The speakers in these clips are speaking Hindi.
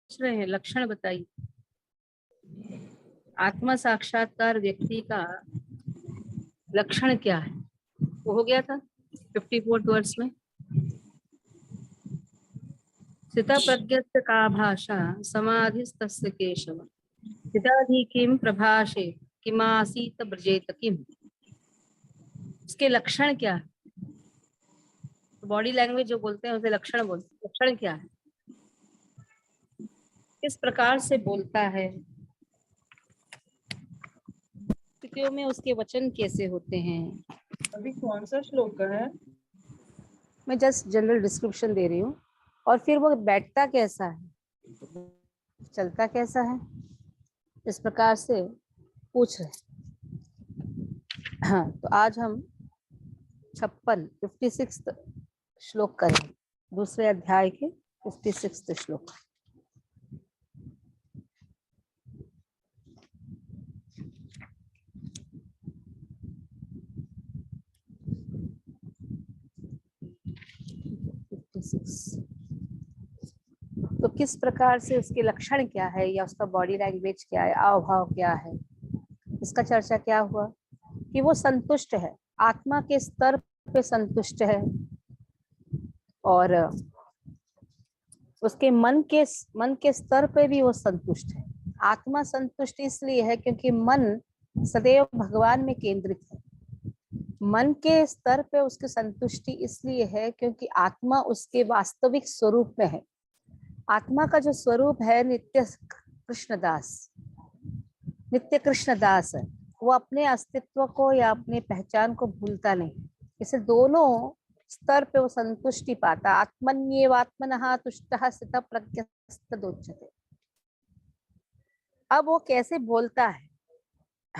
पूछ रहे हैं लक्षण बताइए। आत्मा साक्षात्कार व्यक्ति का लक्षण क्या है? वो हो गया था 54 वर्ष में। स्थिता प्रज्ञस्य का भाषा समाधिस्तस्य केशव स्थिताधि किम प्रभाषे किमासीत ब्रजेत किम। इसके लक्षण क्या है? बॉडी लैंग्वेज जो बोलते हैं उसे लक्षण बोलते हैं। लक्षण क्या है? किस प्रकार से बोलता है? स्थितियों में उसके वचन कैसे होते हैं? अभी कौन सा श्लोक है? मैं जस्ट जनरल डिस्क्रिप्शन दे रही हूँ। और फिर वो बैठता कैसा है, चलता कैसा है, इस प्रकार से पूछ रहे। हाँ, तो आज हम 56 श्लोक करें, दूसरे अध्याय के 56 श्लोक। तो किस प्रकार से उसके लक्षण क्या है या उसका बॉडी लैंग्वेज क्या है, हाव भाव क्या है, इसका चर्चा क्या हुआ कि वो संतुष्ट है, आत्मा के स्तर पे संतुष्ट है और उसके मन के स्तर पे भी वो संतुष्ट है। आत्मा संतुष्ट इसलिए है क्योंकि मन सदैव भगवान में केंद्रित है। मन के स्तर पे उसकी संतुष्टि इसलिए है क्योंकि आत्मा उसके वास्तविक स्वरूप में है। आत्मा का जो स्वरूप है नित्य कृष्णदास है। वो अपने अस्तित्व को या अपने पहचान को भूलता नहीं। इसे दोनों स्तर पे वो संतुष्टि पाता। आत्मन्येवात्मनः तुष्टः स्थितः प्रज्ञस्तदोच्यते। अब वो कैसे बोलता है,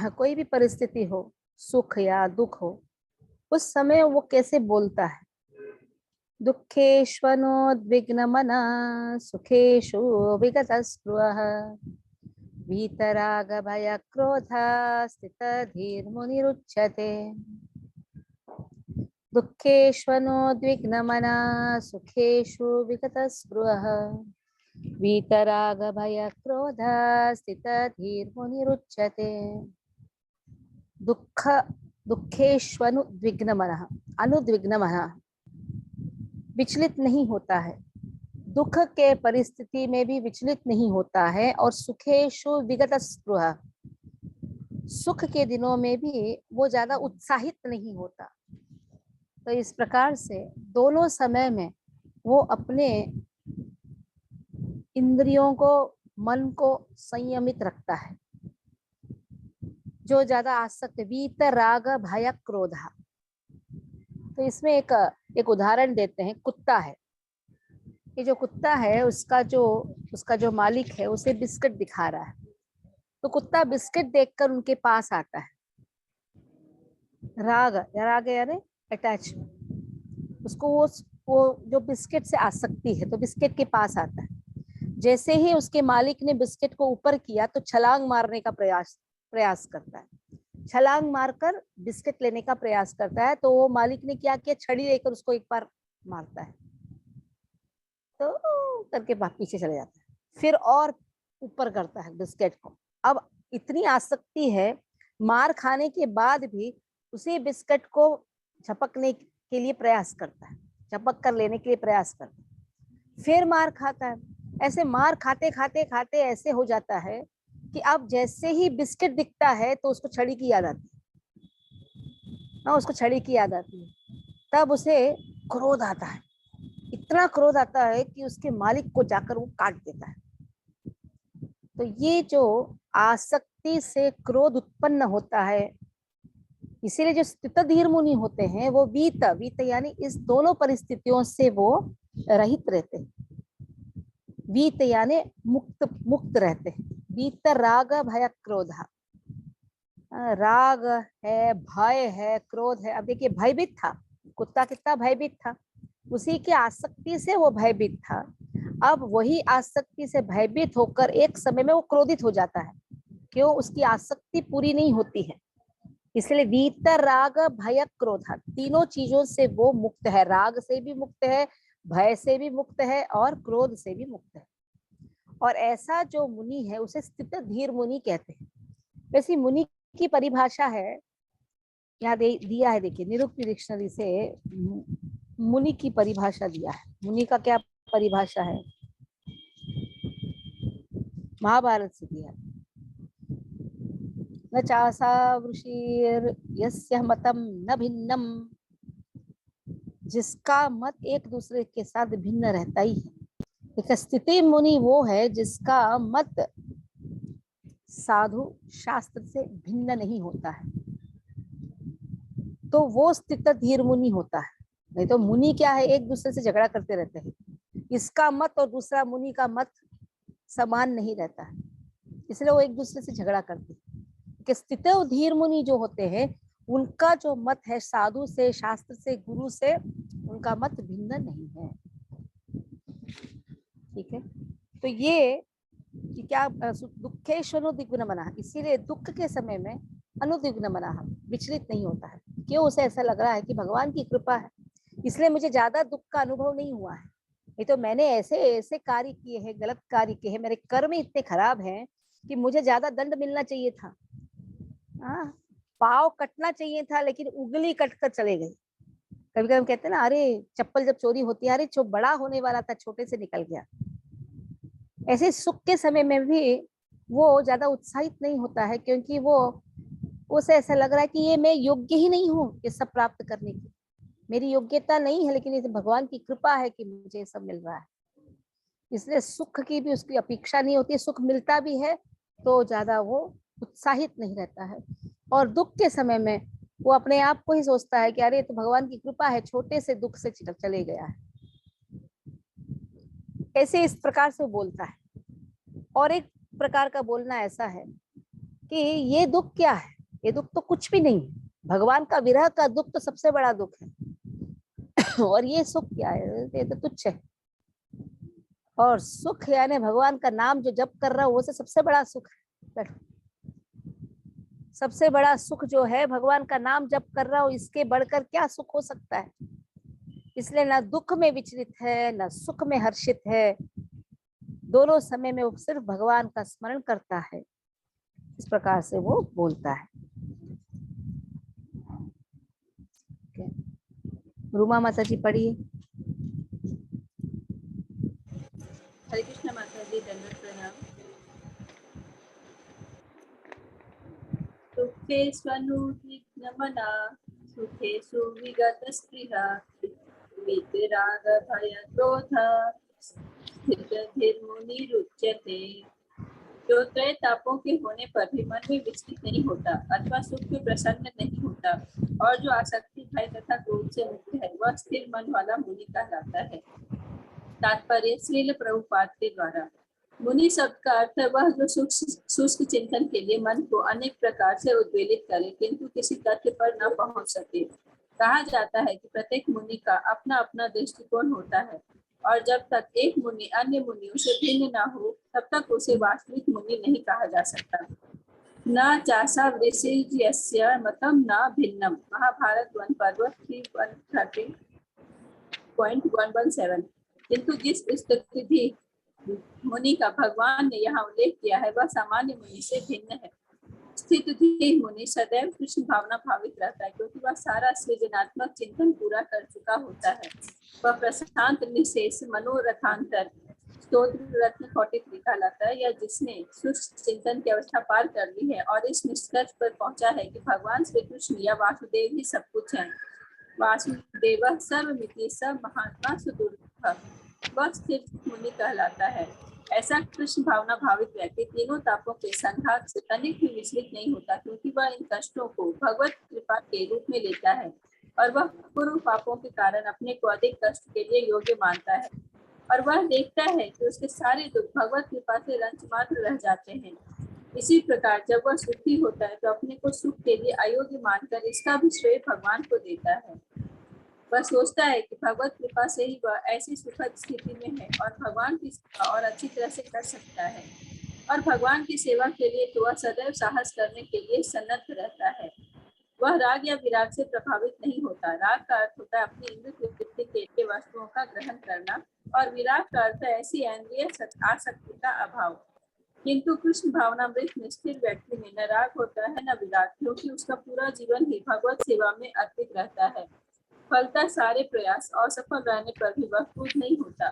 कोई भी परिस्थिति हो, सुख या दुख हो, उस समय वो कैसे बोलता है? दुःखेष्वनुद्विग्नमनः सुखेषु विगतस्पृहः वीतराग भय क्रोधा स्थितधीर्मुनिरुच्यते। दुःखेष्वनुद्विग्नमनः सुखेषु विगतस्पृहः वीतराग भय क्रोधा स्थितधीर्मुनिरुच्यते। दुःखेष्वनुद्विग्नमनः, अनुद्विग्नमनः विचलित नहीं होता है, दुख के परिस्थिति में भी विचलित नहीं होता है, और सुखेषु विगतस्पृहः, सुख के दिनों में भी वो ज्यादा उत्साहित नहीं होता। तो इस प्रकार से दोनों समय में वो अपने इंद्रियों को, मन को संयमित रखता है। जो ज्यादा आसक्त, वीत राग भय क्रोध। तो इसमें एक उदाहरण देते हैं। कुत्ता है, ये जो कुत्ता है उसका जो मालिक है उसे बिस्किट दिखा रहा है। तो कुत्ता बिस्किट देखकर उनके पास आता है। राग यानी अटैचमेंट। उसको वो जो बिस्किट से आसक्ति है, तो बिस्किट के पास आता है। जैसे ही उसके मालिक ने बिस्किट को ऊपर किया तो छलांग मारने का प्रयास करता है। छलांग मारकर बिस्किट लेने का प्रयास करता है। तो वो मालिक ने क्या किया, छड़ी लेकर उसको एक बार मारता है, तो करके पीछे चले जाता है। फिर और ऊपर करता है बिस्किट को। अब इतनी आसक्ति है, मार खाने के बाद भी उसी बिस्किट को झपकने के लिए प्रयास करता है, झपक कर लेने के लिए प्रयास करता है। फिर मार खाता है। ऐसे मार खाते खाते खाते ऐसे हो जाता है कि अब जैसे ही बिस्किट दिखता है तो उसको छड़ी की याद आती है। उसको छड़ी की याद आती है। तब उसे क्रोध आता है। इतना क्रोध आता है कि उसके मालिक को जाकर वो काट देता है। तो ये जो आसक्ति से क्रोध उत्पन्न होता है, इसीलिए जो स्थितधीर मुनि होते हैं वो वीत यानी इस दोनों परिस्थितियों से वो रहित रहते हैं। वीत यानी मुक्त रहते हैं। वीत राग भय क्रोध। राग है, भय है, क्रोध है। अब देखिए, भयभीत था कुत्ता, कितना भयभीत था, उसी की आसक्ति से वो भयभीत था। अब वही आसक्ति से भयभीत होकर एक समय में वो क्रोधित हो जाता है। क्यों? उसकी आसक्ति पूरी नहीं होती है। इसलिए वीत राग भय क्रोध, तीनों चीजों से वो मुक्त है। राग से भी मुक्त है, भय से भी मुक्त है और क्रोध से भी मुक्त है। और ऐसा जो मुनि है उसे स्थित धीर मुनि कहते हैं। वैसे मुनि की परिभाषा है, यहाँ दिया है, देखिए निरुक्ति डिक्शनरी से मुनि की परिभाषा दिया है। मुनि का क्या परिभाषा है, महाभारत से दिया है। न चासा वृषिर यस्य मतम न भिन्नम, जिसका मत एक दूसरे के साथ भिन्न रहता ही है। देखिए स्थिति मुनि वो है जिसका मत साधु शास्त्र से भिन्न नहीं होता है, तो वो स्थित धीर मुनि होता है। नहीं तो मुनि क्या है, एक दूसरे से झगड़ा करते रहते हैं, इसका मत और दूसरा मुनि का मत समान नहीं रहता है, इसलिए वो एक दूसरे से झगड़ा करते हैं। कि स्थित धीर मुनि जो होते हैं उनका जो मत है साधु से, शास्त्र से, गुरु से, उनका मत भिन्न नहीं है। ठीक है, तो ये कि क्या दुखेश अनुद्विग्न मना, इसीलिए दुख के समय में अनुद्विग्न मना विचलित नहीं होता है। क्यों, उसे ऐसा लग रहा है कि भगवान की कृपा है इसलिए मुझे ज्यादा दुख का अनुभव नहीं हुआ है। नहीं तो मैंने ऐसे ऐसे कार्य किए हैं, गलत कार्य किए हैं, मेरे कर्म इतने खराब हैं कि मुझे ज्यादा दंड मिलना चाहिए था। हाँ, पाव कटना चाहिए था लेकिन उंगली कट कर चले गए। कभी कभी हम कहते हैं ना, अरे चप्पल जब चोरी होती है, अरे जो बड़ा होने वाला था छोटे से निकल गया। ऐसे सुख के समय में भी वो ज्यादा उत्साहित नहीं होता है, क्योंकि वो उसे ऐसा लग रहा है कि ये मैं योग्य ही नहीं हूँ ये सब प्राप्त करने की, मेरी योग्यता नहीं है, लेकिन ये भगवान की कृपा है कि मुझे ये सब मिल रहा है। इसलिए सुख की भी उसकी अपेक्षा नहीं होती है, सुख मिलता भी है तो ज्यादा वो उत्साहित नहीं रहता है। और दुख के समय में वो अपने आप को ही सोचता है कि अरे तो भगवान की कृपा है, छोटे से दुख से चले गया है। ऐसे इस प्रकार से वो बोलता है। और एक प्रकार का बोलना ऐसा है कि ये दुख क्या है, ये दुख तो कुछ भी नहीं है, भगवान का विरह का दुख तो सबसे बड़ा दुख है। और ये सुख क्या है, ये तो तुच्छ है। और सुख यानी भगवान का नाम जो जप कर रहा हो वो से सबसे बड़ा सुख है। सबसे बड़ा सुख जो है भगवान का नाम जप कर रहा हो, इसके बढ़कर क्या सुख हो सकता है। इसलिए ना दुख में विचलित है, ना सुख में हर्षित है, दोनों समय में वो सिर्फ भगवान का स्मरण करता है। इस प्रकार से वो बोलता है। रूमा माता जी पढ़िए। हरे कृष्ण माता जी, दंडवत प्रणाम। दुखे स्वनुद्विग्नमना सुखेषु विगतस्पृहा वीतराग भय क्रोध स्थितधीर्मुनिरुच्यते। जो त्रय तापों के होने पर भी मन में विचलित नहीं होता अथवा सुख में प्रसन्न नहीं होता और जो आसक्ति, भय तथा क्रोध से मुक्त है, वह स्थिर मन वाला मुनि कहलाता है। तात्पर्य श्रील प्रभुपाद के द्वारा। मुनि शब्द का अर्थ है वह जो शुष्क चिंतन के लिए मन को अनेक प्रकार से उद्वेलित करे किंतु किसी तथ्य पर न पहुंच सके। कहा जाता है कि प्रत्येक मुनि का अपना अपना दृष्टिकोण होता है और जब तक एक मुनि अन्य मुनियों से भिन्न न हो तब तक उसे वास्तविक मुनि नहीं कहा जा सकता। न चासा वृषिर्यस्य मतम न भिन्नम, महाभारत 1 पर्व 3:117। किंतु जिस स्थिति मुनि का भगवान ने यहाँ उल्लेख किया है वह सामान्य मुनि से भिन्न है। स्थित मुनि सदैव कृष्ण भावना भावित रहता है क्योंकि वह सारा सृजनात्मक चिंतन पूरा कर चुका होता है। वह प्रशांत निशेष मनोरथांतर स्तोत्र रत्न 43 कहलाता है, या जिसने शुष्क चिंतन की अवस्था पार कर ली है और इस निष्कर्ष पर पहुंचा है कि भगवान श्री कृष्ण या वासुदेव ही सब कुछ है। वासुदेव सर्वमिति सब महात्मा सुदुर्लभ, वह स्थिर मुनि कहलाता है। ऐसा कृष्ण भावना भावित व्यक्ति तीनों तापों के संघात से तनिक भी विचलित नहीं होता क्योंकि वह इन कष्टों को भगवत कृपा के रूप में लेता है और वह पूर्व पापों के कारण अपने को अधिक कष्ट के लिए योग्य मानता है और वह देखता है कि उसके सारे दुख भगवत कृपा से रंच मात्र रह जाते हैं। इसी प्रकार जब वह सुखी होता है तो अपने को सुख के लिए अयोग्य मानकर इसका भी श्रेय भगवान को देता है। वह सोचता है कि भगवत कृपा से ही वह ऐसी सुखद स्थिति में है और भगवान की सेवा और अच्छी तरह से कर सकता है और भगवान की सेवा के लिए तो वह सदैव साहस करने के लिए सन्नद्ध रहता है। वह राग या विराग से प्रभावित नहीं होता। राग का अर्थ होता है अपनी इंद्रिय तृप्ति के लिए वस्तुओं का ग्रहण करना और विराग का अर्थ ऐसी इंद्रिय आसक्ति का अभाव। किंतु कृष्ण भावनामृत में स्थिर व्यक्ति में न राग होता है न विराग, क्योंकि उसका पूरा जीवन ही भगवत सेवा में अर्पित रहता है। फलता सारे प्रयास असफल रहने पर भी वह क्रोध नहीं होता।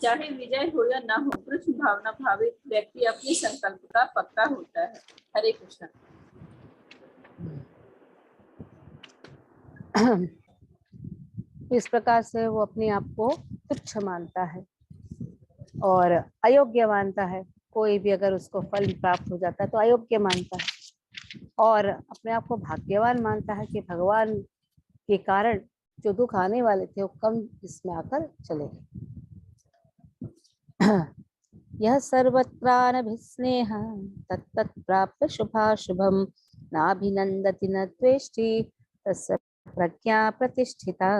चाहे विजय हो या न हो, कृष्ण भावना भावित व्यक्ति अपने संकल्प का पक्का होता है। हरे कृष्ण। इस प्रकार से वो अपने आप को तुच्छ मानता है और अयोग्य मानता है। कोई भी अगर उसको फल प्राप्त हो जाता है तो अयोग्य मानता है और अपने आप को भाग्यवान मानता है कि भगवान के कारण जो दुख आने वाले थे वो कम इसमें आकर चले गए। यह सर्वत्रानभिस्नेह तत्तत् प्राप्य शुभाशुभम नाभिनन्दति न द्वेष्टि तस्य प्रज्ञा प्रतिष्ठिता।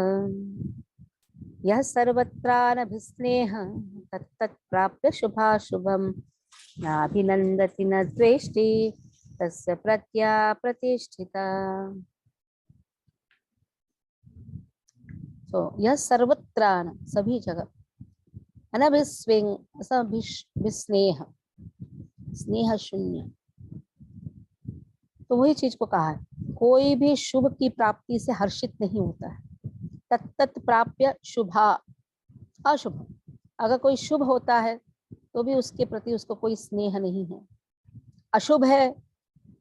यह सर्वत्रानभिस्नेह तत्तत् प्राप्य शुभाशुभम नाभिनन्दति न द्वेष्टि तस्य प्रज्ञा प्रतिष्ठिता। तो यह सर्वत्रान सभी जगह, अनभिस्नेह स्नेह शून्य, तो वही चीज को कहा है, कोई भी शुभ की प्राप्ति से हर्षित नहीं होता है। तत्तत् प्राप्य शुभा अशुभ, अगर कोई शुभ होता है तो भी उसके प्रति उसको कोई स्नेह नहीं है, अशुभ है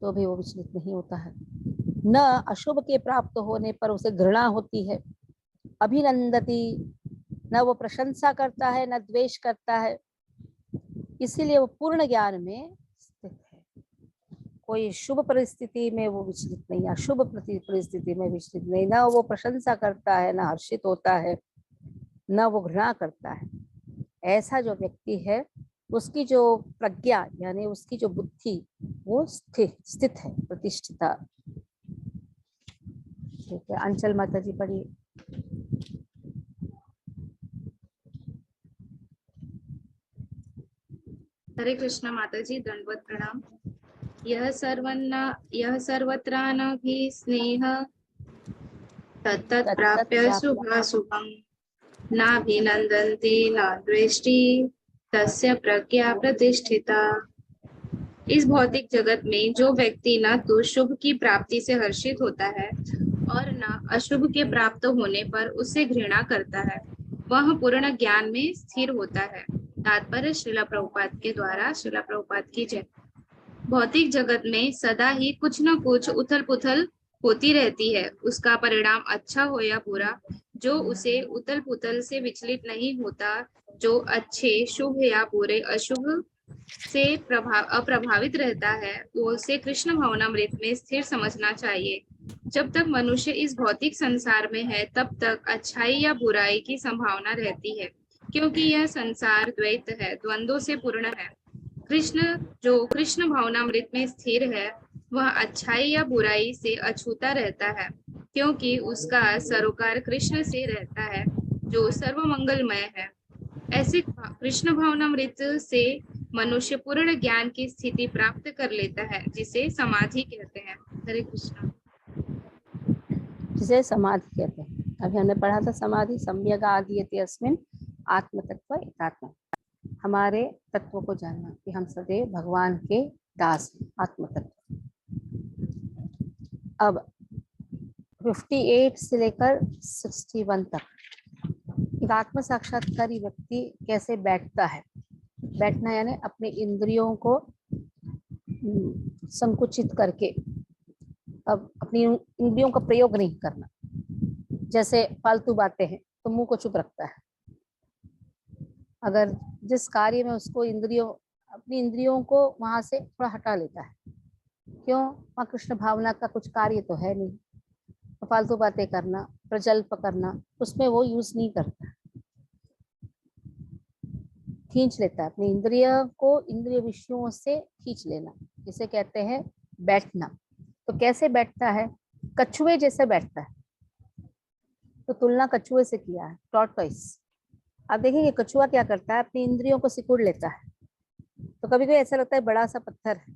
तो भी वो विचलित नहीं होता है। न अशुभ के प्राप्त होने पर उसे घृणा होती है, अभिनंदती, न वो प्रशंसा करता है न द्वेष करता है, इसीलिए वो पूर्ण ज्ञान में स्थित है। कोई शुभ परिस्थिति में वो विचलित नहीं, अशुभ परिस्थिति में विचलित नहीं, न वो प्रशंसा करता है न हर्षित होता है न वो घृणा करता है। ऐसा जो व्यक्ति है उसकी जो प्रज्ञा यानी उसकी जो बुद्धि वो स्थित है, प्रतिष्ठिता। ठीक है, अंचल माता जी पढ़िए। हरे कृष्ण माता जी, दंडवत प्रणाम। यह सर्वत्रानभिस्नेह तत्तत् प्राप्य शुभाशुभम नाभिनन्दन्ति न द्वेष्टि तस्य प्रज्ञा प्रतिष्ठिता। इस भौतिक जगत में जो व्यक्ति न तो शुभ की प्राप्ति से हर्षित होता है और न अशुभ के प्राप्त होने पर उससे घृणा करता है, वह पूर्ण ज्ञान में स्थिर होता है। तात्पर्य श्रीला प्रभुपाद के द्वारा। श्रीला प्रभुपाद की जय। भौतिक जगत में सदा ही कुछ न कुछ उथल पुथल होती रहती है। उसका परिणाम अच्छा हो या बुरा, जो उसे उथल पुथल से विचलित नहीं होता, जो अच्छे शुभ या बुरे अशुभ से अप्रभावित रहता है, वो उसे कृष्ण भावनामृत में स्थिर समझना चाहिए। जब तक मनुष्य इस भौतिक संसार में है तब तक अच्छाई या बुराई की संभावना रहती है, क्योंकि यह संसार द्वैत है, द्वंद्वों से पूर्ण है। जो कृष्ण भावनामृत में स्थिर है वह अच्छाई या बुराई से अछूता रहता है, क्योंकि उसका सरोकार कृष्ण से रहता है जो सर्वमंगलमय है। ऐसे कृष्ण भावनामृत से मनुष्य पूर्ण ज्ञान की स्थिति प्राप्त कर लेता है, जिसे समाधि कहते हैं। हरे कृष्ण। जिसे समाधि कहते हैं। अभी हमने पढ़ा था समाधि सम्यग आदीयते अस्मिन् आत्म तत्व एकात्म, हमारे तत्व को जानना कि हम सदैव भगवान के दास हैं, आत्म तत्व। अब 58 से लेकर 61 तक एक आत्म साक्षात्कारी व्यक्ति कैसे बैठता है। बैठना यानी अपने इंद्रियों को संकुचित करके अब अपनी इंद्रियों का प्रयोग नहीं करना। जैसे फालतू बातें हैं तो मुंह को चुप रखता है। अगर जिस कार्य में उसको अपनी इंद्रियों को वहां से थोड़ा हटा लेता है, क्यों, वहाँ कृष्ण भावना का कुछ कार्य तो है नहीं, तो फालतू बातें करना, प्रजल्प करना, उसमें वो यूज नहीं करता, खींच लेता है अपनी इंद्रिय को, इंद्रिय विषयों से खींच लेना, इसे कहते हैं बैठना। तो कैसे बैठता है, कछुए जैसे बैठता है। तो तुलना कछुए से किया है, टॉर्टोइस। आप देखेंगे कछुआ क्या करता है, अपनी इंद्रियों को सिकुड़ लेता है। तो कभी कभी ऐसा लगता है बड़ा सा पत्थर है,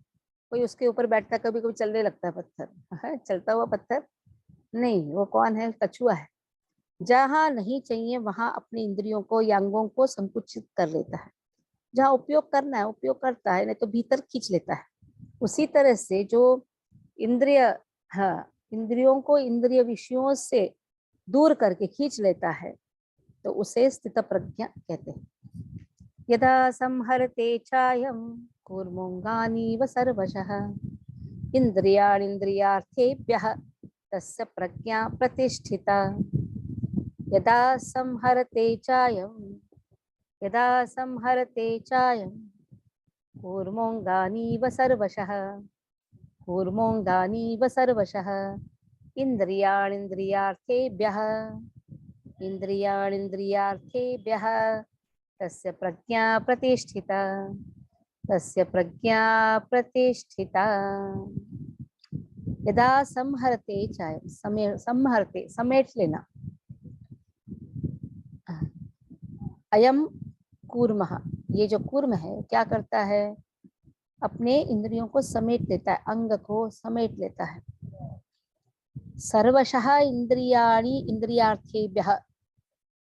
कोई उसके ऊपर बैठता है, कभी कभी चलने लगता है पत्थर, चलता हुआ पत्थर नहीं, वो कौन है, कछुआ है। जहाँ नहीं चाहिए वहां अपने इंद्रियों को या अंगों को संकुचित कर लेता है। जहाँ उपयोग करना है उपयोग करता है, नहीं तो भीतर खींच लेता है। उसी तरह से जो इंद्रिय, हाँ, इंद्रियों को इंद्रिय विषयों से दूर करके खींच लेता है, तो उसे स्थित प्रज्ञा कहते हैं। यदा संहरते चायं कूर्मोऽङ्गानीव सर्वशः इन्द्रियाणीन्द्रियार्थेभ्यः तस्य प्रज्ञा प्रतिष्ठिता। यदा संहरते चायं कूर्मोऽङ्गानीव सर्वशः इन्द्रियाणीन्द्रियार्थेभ्यः तस्य प्रज्ञा प्रतिष्ठिता। यदा संहरते चायं, संहरते समेट लेना, अयम कूर्मः, ये जो कूर्म है क्या करता है, अपने इंद्रियों को समेट लेता है, अंग को समेट लेता है। सर्वशः इंद्रियाणि इंद्रियार्थेभ्यः,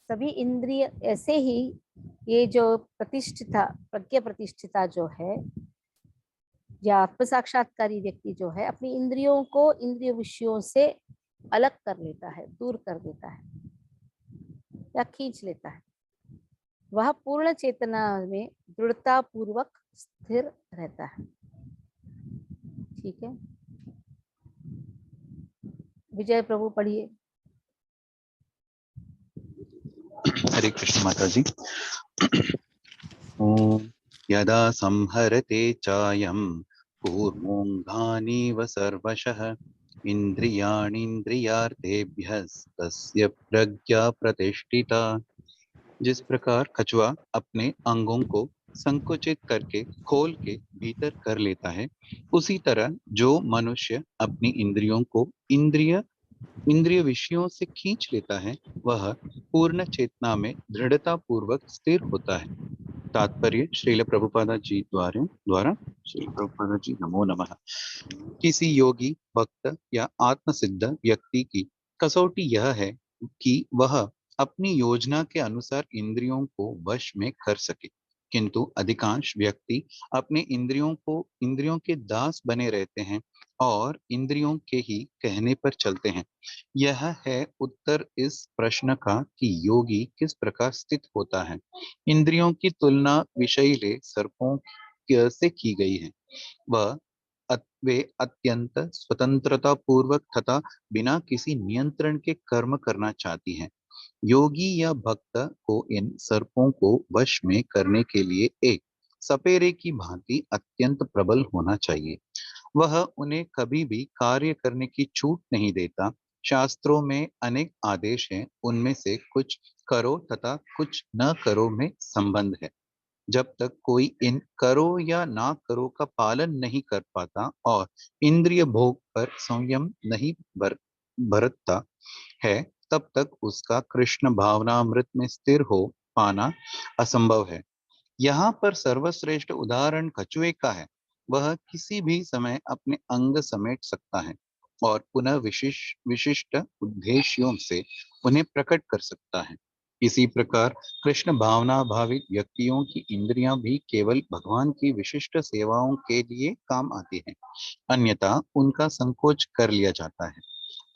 सभी इंद्रिय ऐसे ही, ये जो प्रतिष्ठिता प्रज्ञा प्रतिष्ठिता जो है, या आत्म साक्षात्कारी व्यक्ति जो है, अपनी इंद्रियों को इंद्रिय विषयों से अलग कर लेता है, दूर कर देता है या खींच लेता है। वह पूर्ण चेतना में दृढ़ता पूर्वक स्थिर रहता है। ठीक है, विजय प्रभु पढ़िए। हरे कृष्ण माता जी। ओम यदा संहरते चायं कूर्मोऽङ्गानीव सर्वशः इन्द्रियाणीन्द्रियार्थेभ्यस्तस्य प्रज्ञा प्रतिष्ठिता। जिस प्रकार कछुआ अपने अंगों को संकुचित करके खोल के भीतर कर लेता है, उसी तरह जो मनुष्य अपनी इंद्रियों को इंद्रिय विषयों से खींच लेता है, वह पूर्ण चेतना में दृढ़ता पूर्वक स्थिर होता है। तात्पर्य श्रील प्रभुपादा जी द्वारा श्रील प्रभुपादा जी नमो नमः। किसी योगी, भक्त या आत्मसिद्ध व्यक्ति की कसौटी यह है कि वह अपनी योजना के अनुसार इंद्रियों को वश में कर सके, किंतु अधिकांश व्यक्ति अपने इंद्रियों के दास बने रहते हैं और इंद्रियों के ही कहने पर चलते हैं। यह है उत्तर इस प्रश्न का कि योगी किस प्रकार स्थित होता है। इंद्रियों की तुलना विषैले सर्पों से की गई है। वे अत्यंत स्वतंत्रता पूर्वक तथा बिना किसी नियंत्रण के कर्म करना चाहती हैं। योगी या भक्त को इन सर्पों को वश में करने के लिए एक सपेरे की भांति अत्यंत प्रबल होना चाहिए। वह उन्हें कभी भी कार्य करने की छूट नहीं देता। शास्त्रों में अनेक आदेश हैं, उनमें से कुछ करो तथा कुछ न करो में संबंध है। जब तक कोई इन करो या ना करो का पालन नहीं कर पाता और इंद्रिय भोग पर संयम नहीं बरतता है, तब तक उसका कृष्ण भावनामृत में स्थिर हो पाना असंभव है। यहाँ पर सर्वश्रेष्ठ उदाहरण कछुए का है। वह किसी भी समय अपने अंग समेट सकता है और पुनः विशिष्ट उद्देश्यों से उन्हें प्रकट कर सकता है। इसी प्रकार कृष्ण भावना भावित व्यक्तियों की इंद्रियां भी केवल भगवान की विशिष्ट सेवाओं के लिए काम आती हैं, अन्यथा उनका संकोच कर लिया जाता है।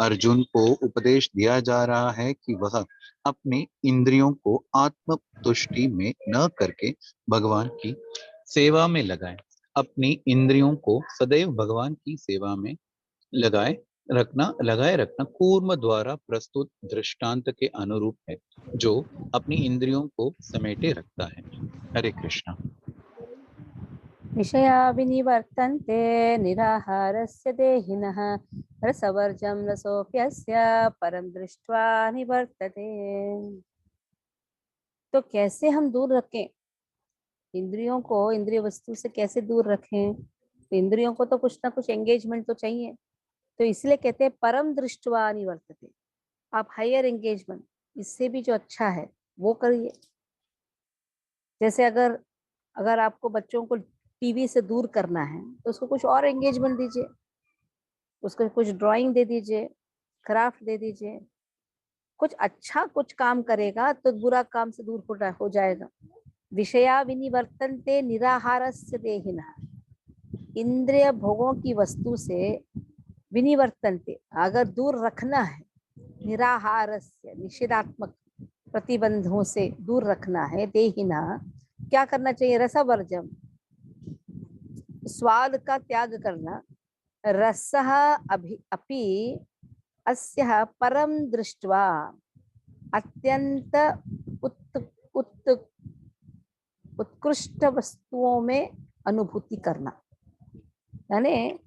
अर्जुन को उपदेश दिया जा रहा है कि वह अपनी इंद्रियों को आत्म तुष्टि में न करके भगवान की सेवा में लगाए। अपनी इंद्रियों को सदैव भगवान की सेवा में लगाए रखना कूर्म द्वारा प्रस्तुत दृष्टांत के अनुरूप है, जो अपनी इंद्रियों को समेटे रखता है। हरे कृष्णा। विषया विनिवर्तन्ते निराहारस्य देहिनः रसवर्जं रसोऽप्यस्य परं दृष्ट्वा निवर्तते। तो कैसे हम दूर रखें इंद्रियों को, इंद्रिय वस्तु से कैसे दूर रखें? तो इंद्रियों को तो कुछ ना कुछ एंगेजमेंट तो चाहिए, तो इसलिए कहते हैं परम दृष्ट्वा निवर्तते। आप हायर एंगेजमेंट, इससे भी जो अच्छा है वो करिए। जैसे अगर आपको बच्चों को टीवी से दूर करना है तो उसको कुछ और एंगेजमेंट दीजिए, उसको कुछ ड्राइंग दे दीजिए, क्राफ्ट दे दीजिए, कुछ अच्छा कुछ काम करेगा तो बुरा काम से दूर हो जाएगा। विषया विनिवर्तन्ते निराहारस्य देहिनः, इंद्रिय भोगों की वस्तु से विनिवर्तन्ते अगर दूर रखना है, निराहारस्य निषेधात्मक प्रतिबंधों से दूर रखना है, देहिना क्या करना चाहिए? रसवर्जम, स्वाद का त्याग करना। रसः अपि अस्यः परम दृष्ट्वा अत्यंत उत्कृष्ट वस्तुओं में अनुभूति करना, यानी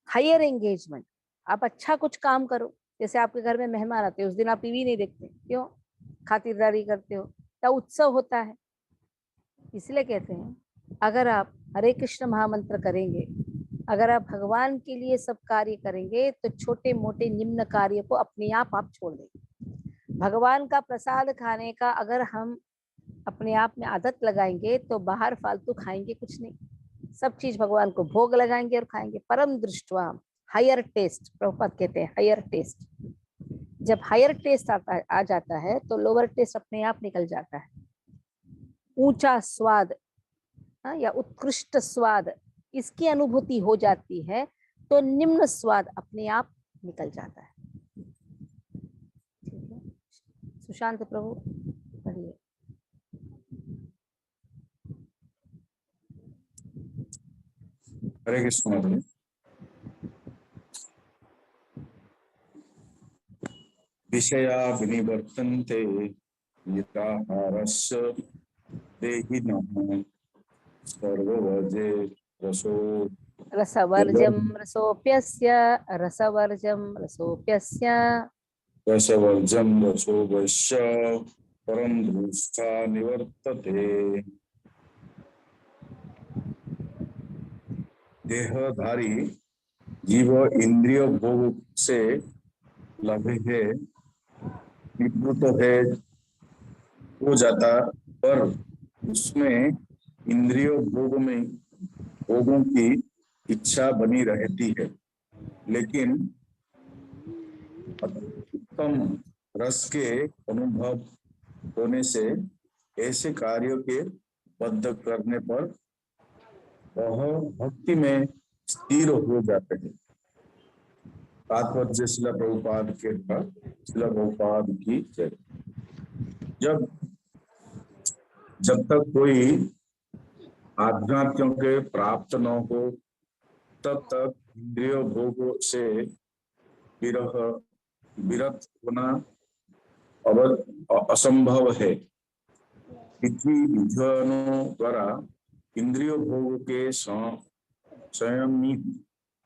हायर एंगेजमेंट। आप अच्छा कुछ काम करो, जैसे आपके घर में मेहमान आते हैं, उस दिन आप टीवी नहीं देखते, क्यों? खातिरदारी करते हो, या उत्सव होता है। इसलिए कहते हैं अगर आप हरे कृष्ण महामंत्र करेंगे, अगर आप भगवान के लिए सब कार्य करेंगे, तो छोटे मोटे निम्न कार्य को अपने आप छोड़ देंगे। भगवान का प्रसाद खाने का अगर हम अपने आप में आदत लगाएंगे, तो बाहर फालतू खाएंगे कुछ नहीं, सब चीज भगवान को भोग लगाएंगे और खाएंगे। परम दृष्टवा, हायर टेस्ट, प्रभुपाद कहते हैं हायर टेस्ट। जब हायर टेस्ट आ जाता है तो लोअर टेस्ट अपने आप निकल जाता है। ऊंचा स्वाद या उत्कृष्ट स्वाद, इसकी अनुभूति हो जाती है, तो निम्न स्वाद अपने आप निकल जाता है। ठीक है, सुशांत प्रभु पढ़िए। हरे कृष्ण। विषया विनिवर्तन्ते निराहारस्य देहिनः सर्ववर्जे रसवर्जम रसोप्यस्य रसवर्जं रसोवश्य परम दृष्टा निवर्तते। देहधारी जीव इंद्रिय भोग से लभे है, निवृत्त है हो जाता, पर उसमें इंद्रिय भोगों की इच्छा बनी रहती है। लेकिन उत्तम रस के अनुभव होने से ऐसे कार्यों के बद्ध करने पर वह भक्ति में स्थिर हो जाते हैं। तात्पर्य शिला प्रभुपाद की जय। जब तक कोई आध्यात्म के प्राप्त न हो, तब तक इंद्रिय भोगों से विरत होना असंभव है। पृथ्वी विद्वानों द्वारा इंद्रिय भोगों के संयमित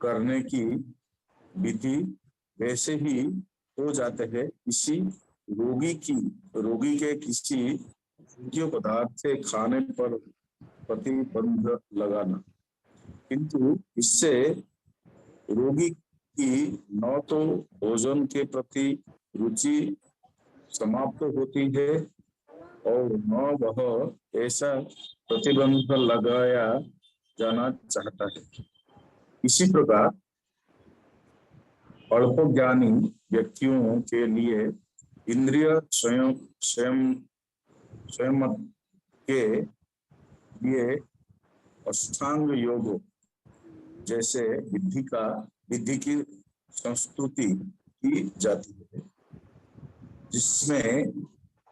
करने की विधि वैसे ही हो जाते हैं। इसी रोगी के किसी भोज्य पदार्थ से खाने पर प्रतिबंध लगाना, किंतु इससे रोगी की न तो भोजन के प्रति रुचि समाप्त होती है और न वह ऐसा प्रतिबंध लगाया जाना चाहता है। इसी प्रकार अल्पज्ञानी व्यक्तियों के लिए इंद्रिय स्वयं के लिए अष्टांग योग जैसे विधि की संस्तुति की जाती है, जिसमें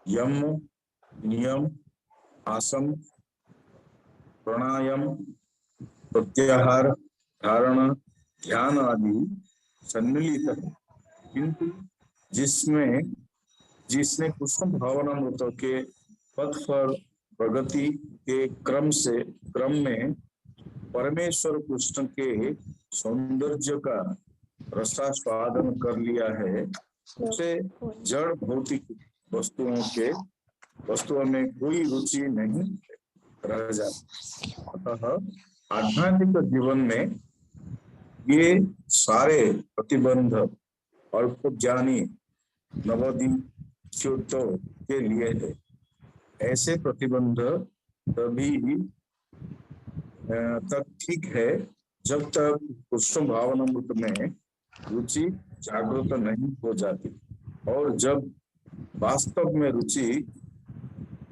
यम, नियम, आसन, प्राणायाम, प्रत्याहार, धारणा, ध्यान आदि सम्मिलित है। किंतु जिसने कृष्ण भावनामृत के पथ पर प्रगति के क्रम में परमेश्वर कृष्ण के सौंदर्य का रसास्वादन कर लिया है, उसे जड़ भौतिक वस्तुओं में कोई रुचि नहीं रह जाती। अतः आध्यात्मिक जीवन में ये सारे प्रतिबंध अल्पज्ञानी नवदीक्षितों के लिए है। ऐसे प्रतिबंध तभी तक ठीक है जब तक कृष्ण भावनामृत में रुचि जागृत नहीं हो जाती, और जब वास्तव में रुचि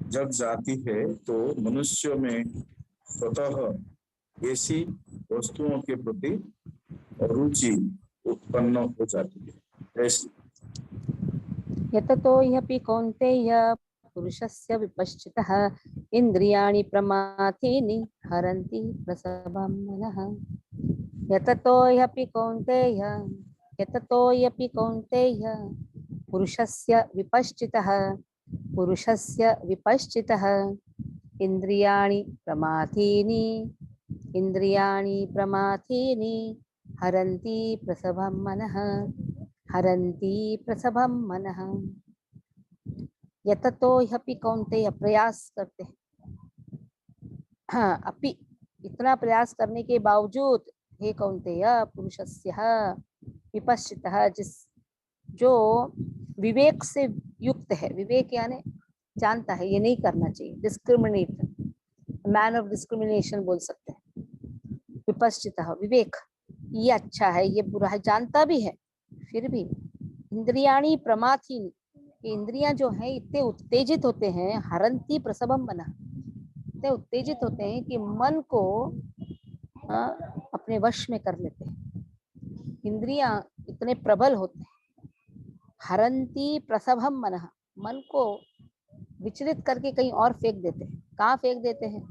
जग जाती है तो मनुष्य में स्वतः ऐसी वस्तुओं के प्रति रुचि उत्पन्न हो जाती है। ऐसी यततो ह्यपि कौन्तेय पुरुषस्य विपश्चितः इन्द्रियाणि प्रमाथीनि हरन्ति प्रसभं मनः। यततो ह्यपि कौन्तेय पुरुषस्य विपश्चितः इन्द्रियाणि प्रमाथीनि हरन्ति प्रसभं मनः। यततो ह्यपि कौन्तेय, प्रयास करते हैं, हाँ, अपि इतना प्रयास करने के बावजूद, हे कौन्तेय पुरुषस्य विपश्चितः, जो विवेक से युक्त है, विवेक यानी जानता है ये नहीं करना चाहिए, डिस्क्रिमिनेट, मैन ऑफ डिस्क्रिमिनेशन बोल सकते हैं। विपश्चितः विवेक, ये अच्छा है ये बुरा है, जानता भी है फिर भी। इंद्रियाणि प्रमाथीनि, इंद्रियां जो है इतने उत्तेजित होते हैं, हरंती प्रसभम मनः, इतने उत्तेजित होते हैं कि मन को अपने वश में कर लेते हैं। इंद्रियां इतने प्रबल होते हैं, हरंती प्रसभम मनः, मन को विचलित करके कहीं और फेंक देते हैं। कहाँ फेंक देते हैं?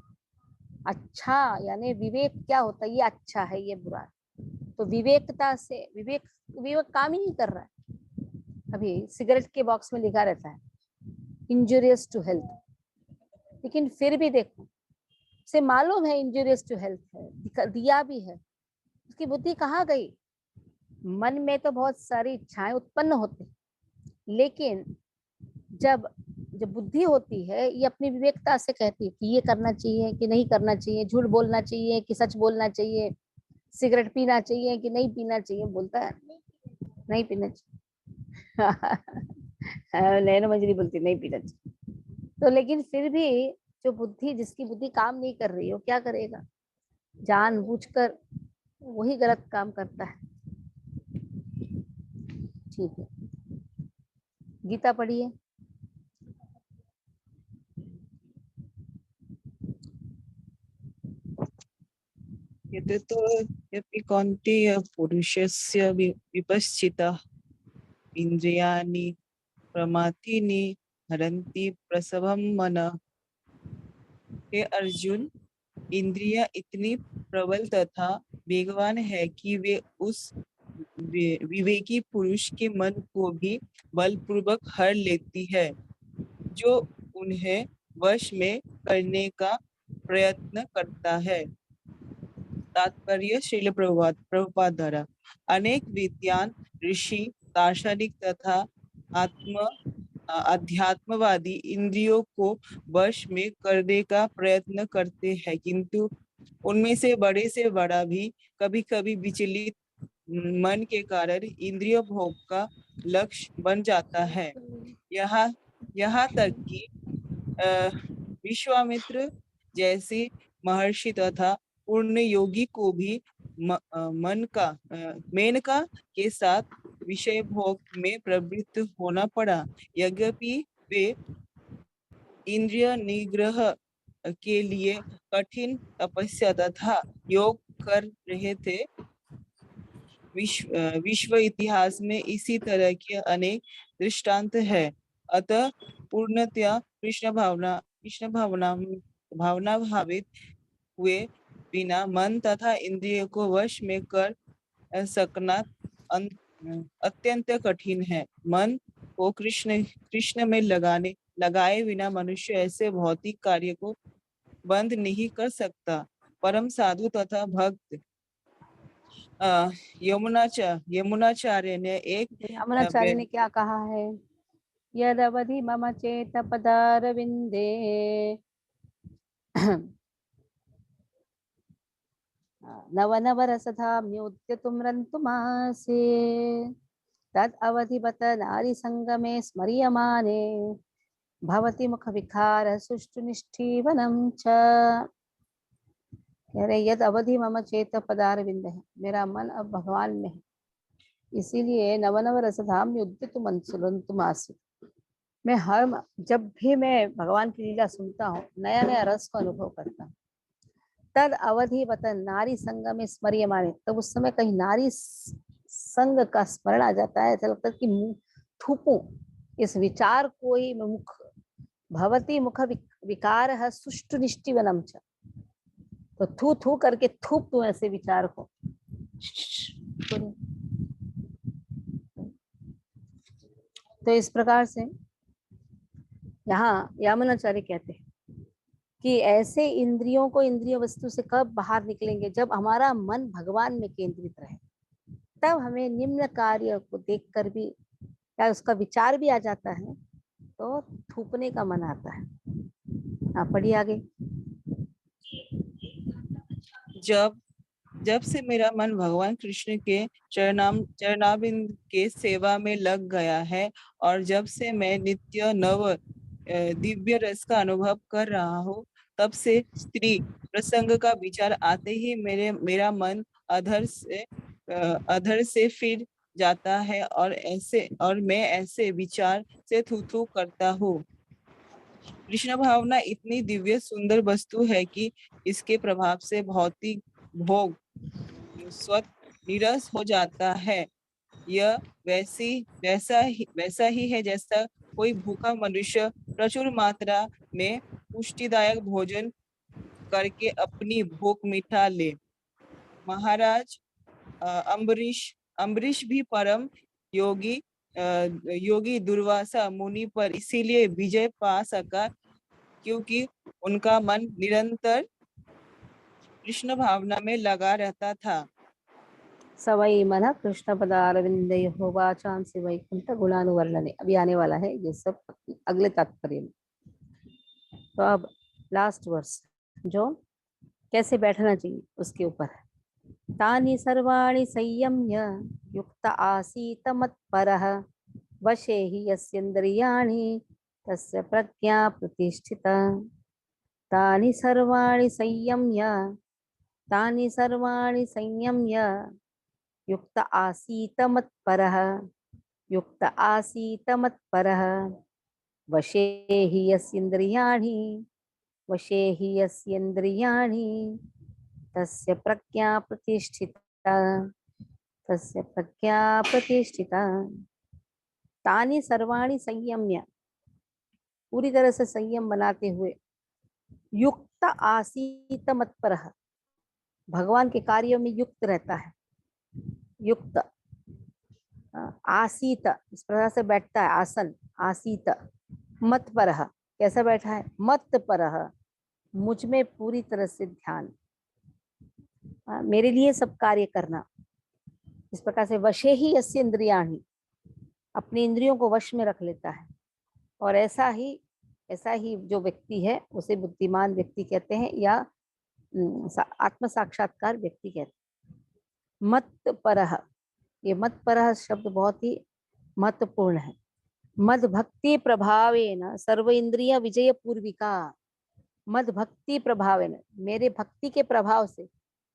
अच्छा, यानी विवेक क्या होता है, ये अच्छा है ये बुरा है, तो विवेकता से विवेक काम ही नहीं कर रहा है। अभी सिगरेट के बॉक्स में लिखा रहता है इंजूरियस टू हेल्थ, लेकिन फिर भी देखो, उसे मालूम है इंजूरियस टू हेल्थ है, दिया भी है, उसकी बुद्धि कहाँ गई? मन में तो बहुत सारी इच्छाएं उत्पन्न होती, लेकिन जब बुद्धि होती है, ये अपनी विवेकता से कहती है कि ये करना चाहिए कि नहीं करना चाहिए, झूठ बोलना चाहिए कि सच बोलना चाहिए, सिगरेट पीना चाहिए कि नहीं पीना चाहिए, बोलता है नहीं पीना चाहिए। नैनो मंजरी बोलती नहीं पीना चाहिए, तो लेकिन फिर भी जो बुद्धि, जिसकी बुद्धि काम नहीं कर रही हो, क्या करेगा? जानबूझकर वही गलत काम करता है। ठीक है, गीता पढ़िए। यततो ह्यपि कौन्तेय पुरुषस्य विपश्चितः इन्द्रियाणि प्रमाथीनि हरन्ति प्रसभं मनः। हे अर्जुन, इंद्रियां इतनी प्रबल तथा वेगवान है कि वे उस विवेकी पुरुष के मन को भी बलपूर्वक हर लेती है, जो उन्हें वश में करने का प्रयत्न करता है। तात्पर्य श्रील प्रभुपाद द्वारा। अनेक विद्वान ऋषि, दार्शनिक तथा अध्यात्मवादी इंद्रियों को वश में करने का प्रयत्न करते हैं, किंतु उनमें से बड़ा भी कभी कभी विचलित मन के कारण इंद्रिय भोग का लक्ष्य बन जाता है। यहाँ तक कि विश्वामित्र जैसे महर्षि तथा पूर्ण योगी को भी मेनका के साथ विषय भोग में प्रवृत्त होना पड़ा। यद्यपि वे इंद्रिय निग्रह के लिए कठिन तपस्या तथा योग कर रहे थे। विश्व इतिहास में इसी तरह के अनेक दृष्टांत है। अतः पूर्णतया कृष्ण भावना भावित हुए बिना मन तथा इंद्रिय को वश में कर सकना अत्यंत कठिन है। मन को कृष्ण में लगाए बिना मनुष्य ऐसे भौतिक कार्य को बंद नहीं कर सकता। परम साधु तथा भक्त यमुनाचार्य ने क्या कहा है? यदवधि मम चेत पदारविंदे नवनवरसधाम्योद्य तुमरन्तुमासे तद अवधिबत नारी संगमे स्मर्यमाने भवति मुख विकार सुष्टु निष्ठीवनम च। कह रहे यद अवधि मम चेत पदारविंद है, मेरा मन अब भगवान में है, इसीलिए नवनव रसधाम युद्ध तुम आसे, जब भी मैं भगवान की लीला सुनता हूँ, नया नया रस को अनुभव करता हूँ। तद अवधि वतन नारी संग में स्मर्यमाने, तब उस समय कहीं नारी संग का स्मरण आ जाता है। ऐसा लगता है कि मुंह थूपूं इस विचार को ही मैं मुख भवती मुख विकार है सुष्टु निष्टिवनम च, तो थू थू करके थूप तू ऐसे विचार को। तो इस प्रकार से यहाँ यामुनाचार्य कहते हैं कि ऐसे इंद्रियों को इंद्रिय वस्तु से कब बाहर निकलेंगे, जब हमारा मन भगवान में केंद्रित रहे। तब हमें निम्न कार्य को देखकर भी या उसका विचार भी आ जाता है तो थूकने का मन आता है। हाँ पढ़िए आगे। जब से मेरा मन भगवान कृष्ण के चरणाबिंद के सेवा में लग गया है और जब से मैं नित्य नव दिव्य रस का अनुभव कर रहा हूँ, तब से स्त्री प्रसंग का विचार आते ही मेरा मन अधर से फिर जाता है और मैं ऐसे विचार से थू करता हूँ। कृष्ण भावना इतनी दिव्य सुंदर वस्तु है कि इसके प्रभाव से भौतिक भोग स्वतः निरस हो जाता है। यह वैसा ही है जैसा कोई भूखा मनुष्य प्रचुर मात्रा में पुष्टिदायक भोजन करके अपनी भूख मिटा ले। महाराज अम्बरीश भी परम योगी दुर्वासा मुनि पर इसीलिए विजय पा सका क्योंकि उनका मन निरंतर कृष्ण भावना में लगा रहता था। सवई मन कृष्ण पदारविंदयो वाचांसि वैकुंठ गुणानुवर्णने, अभी आने वाला है ये सब अगले तात्पर्य में। तो अब लास्ट वर्स जो कैसे बैठना चाहिए उसके ऊपर है। तानि सर्वाणि संयम्य युक्त आसीत मत्परः वशे हि यस्येन्द्रियाणि तस्य प्रज्ञा प्रतिष्ठिता। तानि सर्वाणि संयम्य युक्त आसीत मत्परः वशे हि यस्येन्द्रियाणि तस्य प्रज्ञा प्रतिष्ठिता। तानि सर्वाणि संयम्य, पूरी तरह से संयम बनाते हुए, युक्त आसीत मत्परः, भगवान के कार्यों में युक्त रहता है। युक्त आसीत इस प्रकार से बैठता है, आसन आसीत। मत्परः कैसा बैठा है, मत्परः मुझ में पूरी तरह से ध्यान, मेरे लिए सब कार्य करना। इस प्रकार से वशे ही यस्य इंद्रियाणि, अपनी इंद्रियों को वश में रख लेता है। और ऐसा ही जो व्यक्ति है उसे बुद्धिमान व्यक्ति कहते हैं या आत्म साक्षात्कार व्यक्ति कहते हैं। मत्परः, ये मत्परः शब्द बहुत ही महत्वपूर्ण है। मद भक्ति प्रभावेन सर्व इंद्रिय विजय पूर्विका। मद भक्ति प्रभावेन, मेरे भक्ति के प्रभाव से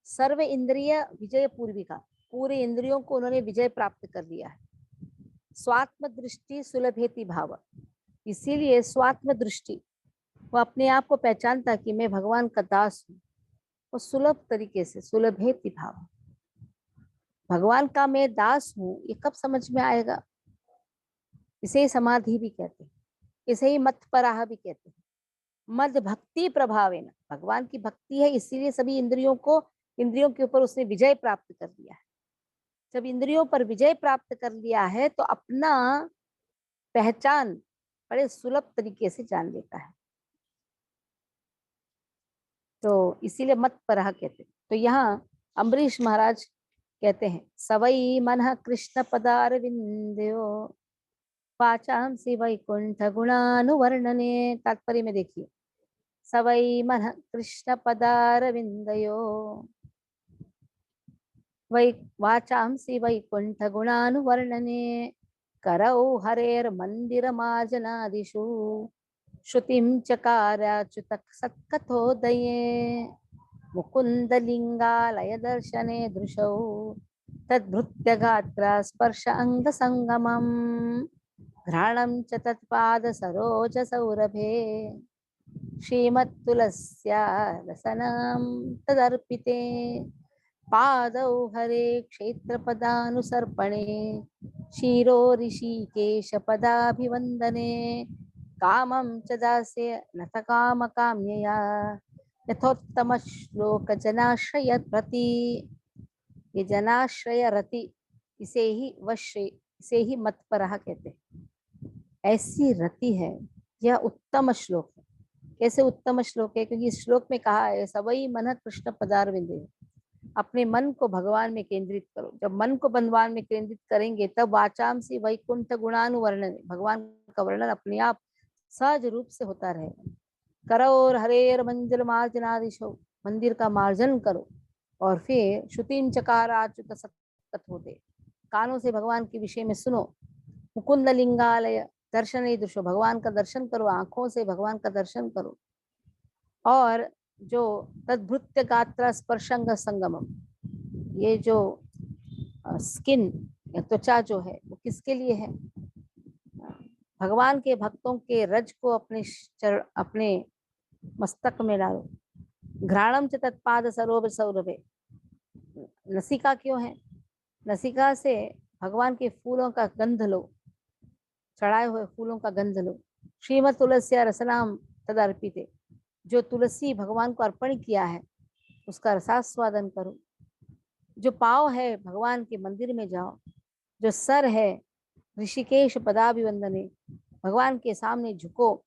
सर्व इंद्रिय विजय पूर्विका, पूरे इंद्रियों को उन्होंने विजय प्राप्त कर लिया है। स्वात्म दृष्टि सुलभेति भाव, इसीलिए स्वात्म दृष्टि, वो अपने आप को पहचानता कि मैं भगवान का दास हूँ, वो सुलभ तरीके से, सुलभेति भाव, भगवान का मैं दास हूँ, ये कब समझ में आएगा। इसे ही समाधि भी कहते हैं, इसे ही मत्पराह भी कहते हैं। मद भक्ति प्रभावेन, भगवान की भक्ति है इसीलिए सभी इंद्रियों के ऊपर उसने विजय प्राप्त कर लिया है। जब इंद्रियों पर विजय प्राप्त कर लिया है तो अपना पहचान बड़े सुलभ तरीके से जान लेता है, तो इसीलिए मत्परः कहते हैं। तो यहाँ अम्बरीश महाराज कहते हैं, सवई मनः कृष्ण पदारविंदयो वाचांसि वैकुंठ गुणानुवर्णने। तात्पर्य में देखिए, सवई मनः कृष्ण पदारविंदयो वाचांसि वैकुंठ गुणानुवर्णने करौ हरेर्मन्दिरमाजनादिषु श्रुतिं चकाराच्युत सत्कथोदये मुकुन्दलिङ्गालय दर्शने दृशौ तद्भृत्य गात्रा स्पर्श अंग संगमम्। घ्राणं च तत्पाद सरोज सौरभे श्रीमत्तुलस्या रसनां तदर्पिते पादौ हरे क्षेत्रपदानुसर्पणे शिरो ऋषिकेशपदाभिवन्दने कामं च दास्य न स कामकाम्यया यथोत्तमश्लोकजनाश्रय प्रति। ये जनाश्रय रति इसे ही मतपरः कहते हैं। ऐसी रति है, यह उत्तम श्लोक है। कैसे उत्तम श्लोक है? क्योंकि इस श्लोक में कहा है सबई मन कृष्ण पदारविंदे, अपने मन को भगवान में केंद्रित करो। जब मन को भगवान में केंद्रित करेंगे तब वाचांसी वैकुंठ गुणानुवर्णन, भगवान का वर्णन अपने आप सहज रूप से होता रहेगा। करो और हरेर मंजिल मार्जनादिशो, मंदिर का मार्जन करो। और फिर श्रुतिम चकाराच्युत सत्कत होते, कानों से भगवान के विषय में सुनो। मुकुंद लिंगालय दर्शन दृश्यो, भगवान का दर्शन करो, आंखों से भगवान का दर्शन करो। और जो तद्भृत्य गात्र स्पर्शंग संगमम, ये जो स्किन या त्वचा जो है वो किसके लिए है? भगवान के भक्तों के रज को अपने मस्तक में डालो। घ्राणम च तत्पाद सरोवर सौरभे, नसिका क्यों है? नसिका से भगवान के फूलों का गंध लो, चढ़ाए हुए फूलों का गंध लो। श्रीमत तुलसी रसनाम तदर्पिते, जो तुलसी भगवान को अर्पण किया है उसका रसास्वादन करो। जो पाँव है भगवान के मंदिर में जाओ। जो सर है ऋषिकेश पदाभिवंदने, भगवान के सामने झुको।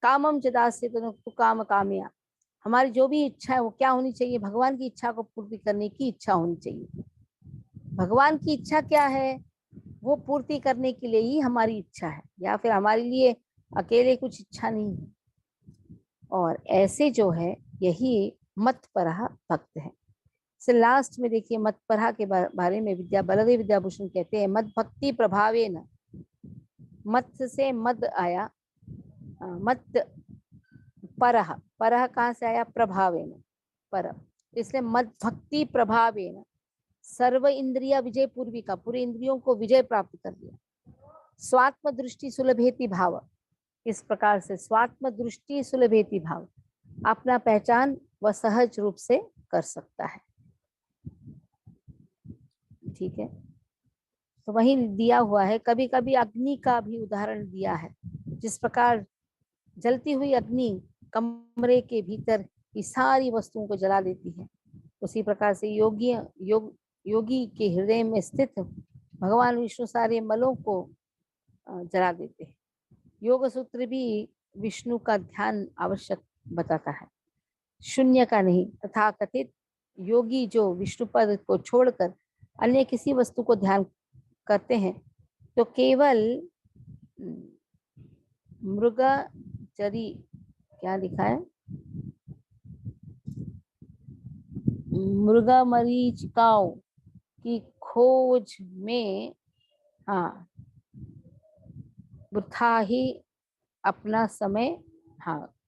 कामम चदास्य तु काम कामया, हमारी जो भी इच्छा है वो क्या होनी चाहिए? भगवान की इच्छा को पूर्ति करने की इच्छा होनी चाहिए। भगवान की इच्छा क्या है? वो पूर्ति करने के लिए ही हमारी इच्छा है, या फिर हमारे लिए अकेले कुछ इच्छा नहीं है। और ऐसे जो है यही मतपरः भक्त है। से लास्ट में देखिए मतपरः के बारे में बलदेव विद्याभूषण कहते हैं, मत भक्ति प्रभावे न, मत से मद आया, मत परः, परः कहाँ से आया? प्रभावे न, पर, इसलिए मत भक्ति प्रभावे न सर्व इंद्रिया विजय पूर्विका, पूरे इंद्रियों को विजय प्राप्त कर लिया। स्वात्म दृष्टि सुलभेति भाव, इस प्रकार से स्वात्म दृष्टि सुलभेति भाव, अपना पहचान वह सहज रूप से कर सकता है। ठीक है, तो वही दिया हुआ है। कभी कभी अग्नि का भी उदाहरण दिया है। जिस प्रकार जलती हुई अग्नि कमरे के भीतर की सारी वस्तुओं को जला देती है, उसी प्रकार से योगी के हृदय में स्थित भगवान विष्णु सारे मलों को जला देते हैं। योग सूत्र भी विष्णु का ध्यान आवश्यक बताता है, शून्य का नहीं। तथा कथित योगी जो विष्णु पद को छोड़कर अन्य किसी वस्तु को ध्यान करते हैं तो केवल मृगचरी, क्या लिखा है, मृगमरीचिकाओं की खोज में वृथा ही अपना समय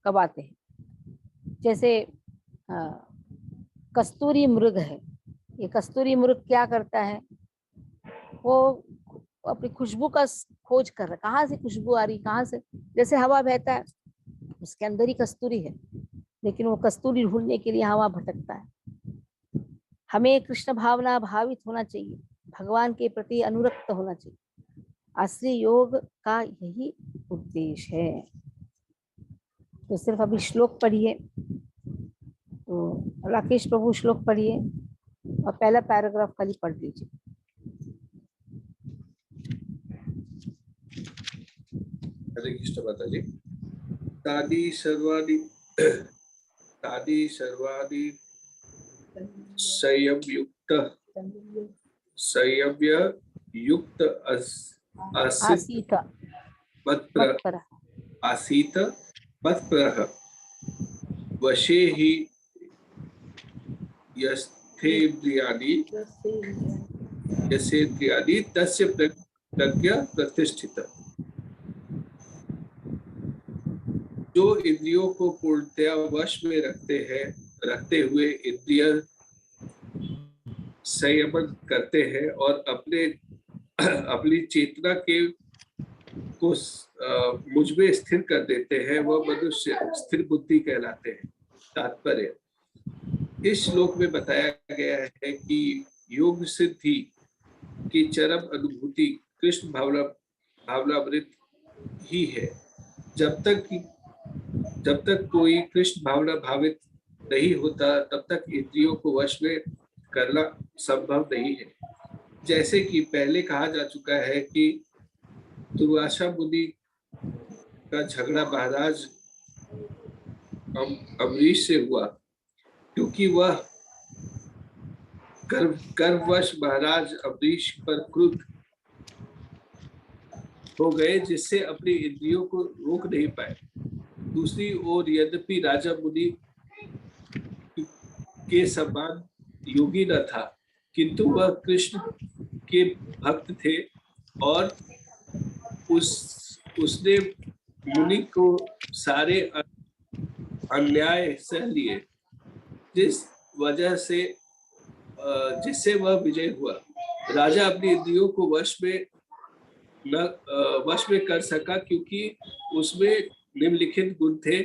कबाते हैं। जैसे कस्तूरी मृग है, ये कस्तूरी मृग क्या करता है? वो अपनी खुशबू का खोज कर रहा है, कहाँ से खुशबू आ रही, कहाँ से, जैसे हवा बहता है उसके अंदर ही कस्तूरी है, लेकिन वो कस्तूरी ढूंढने के लिए हवा भटकता है। हमें कृष्ण भावना भावित होना चाहिए, भगवान के प्रति अनुरक्त होना चाहिए। असली योग का यही उद्देश्य है। तो सिर्फ अभी श्लोक पढ़िए, तो राकेश प्रभु श्लोक पढ़िए और पहला पैराग्राफ खाली पढ़ लीजिए। हरे कृष्ण माता जी। तादि सर्वादि संयमयुक्त आसीत मत्परः वशे हि यस्येन्द्रियाणि तस्य प्रज्ञा प्रतिष्ठिता। जो इंद्रियों को पूर्णतया वश में रखते हुए इंद्रिय संयमन करते हैं और अपनी चेतना के को मुझ में स्थिर कर देते हैं वह मनुष्य स्थिर बुद्धि कहलाते हैं। तात्पर्य, इस श्लोक में बताया गया है कि योग सिद्धि की चरम अनुभूति कृष्ण भावनामृत ही है। जब तक कोई कृष्ण भावना भावित नहीं होता तब तक इंद्रियों को वश में करना संभव नहीं है। जैसे कि पहले कहा जा चुका है कि दुर्वासा मुनि का झगड़ा महाराज अम्बरीश से हुआ, क्योंकि वह गर्ववश महाराज अम्बरीश पर क्रुद्ध हो गए, जिससे अपनी इंद्रियों को रोक नहीं पाए। दूसरी ओर यद्यपि राजा मुनि के समान योगी न था, किंतु वह कृष्ण के भक्त थे और उसने मुनि को सारे अन्याय सह लिए, जिससे वह विजय हुआ। राजा अपनी इंद्रियों को वश में कर सका क्योंकि उसमें निम्नलिखित गुण थे।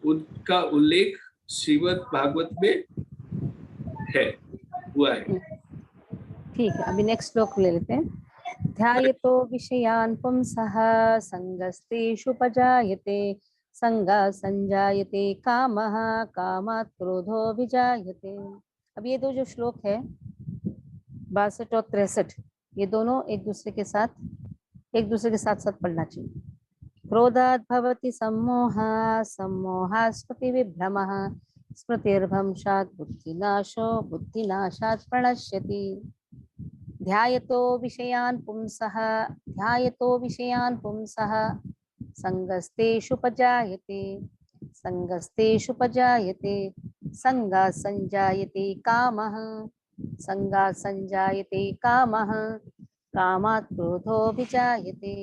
उनका उल्लेख श्रीमद् भागवत में हुआ है। ठीक है, अभी नेक्स्ट श्लोक ले लेते हैं। ध्यायतो विषयान् पुंसः संगस्तेषुपजायते संगा संजायते कामः कामात् क्रोधो विजायते। अब ये दो जो श्लोक है 62 और 63, ये दोनों एक दूसरे के साथ साथ पढ़ना चाहिए। क्रोधात् भवति सम्मोहः सम्मोहात् स्मृति विभ्रमः स्मृतिर्भ्रंशात् बुद्धिनाशो बुद्धिनाशात् प्रणश्यति। ध्यायतो विषयान् पुंसः संगस्तेषुपजायते संगा संजायते कामः कामात् क्रोधो विजायते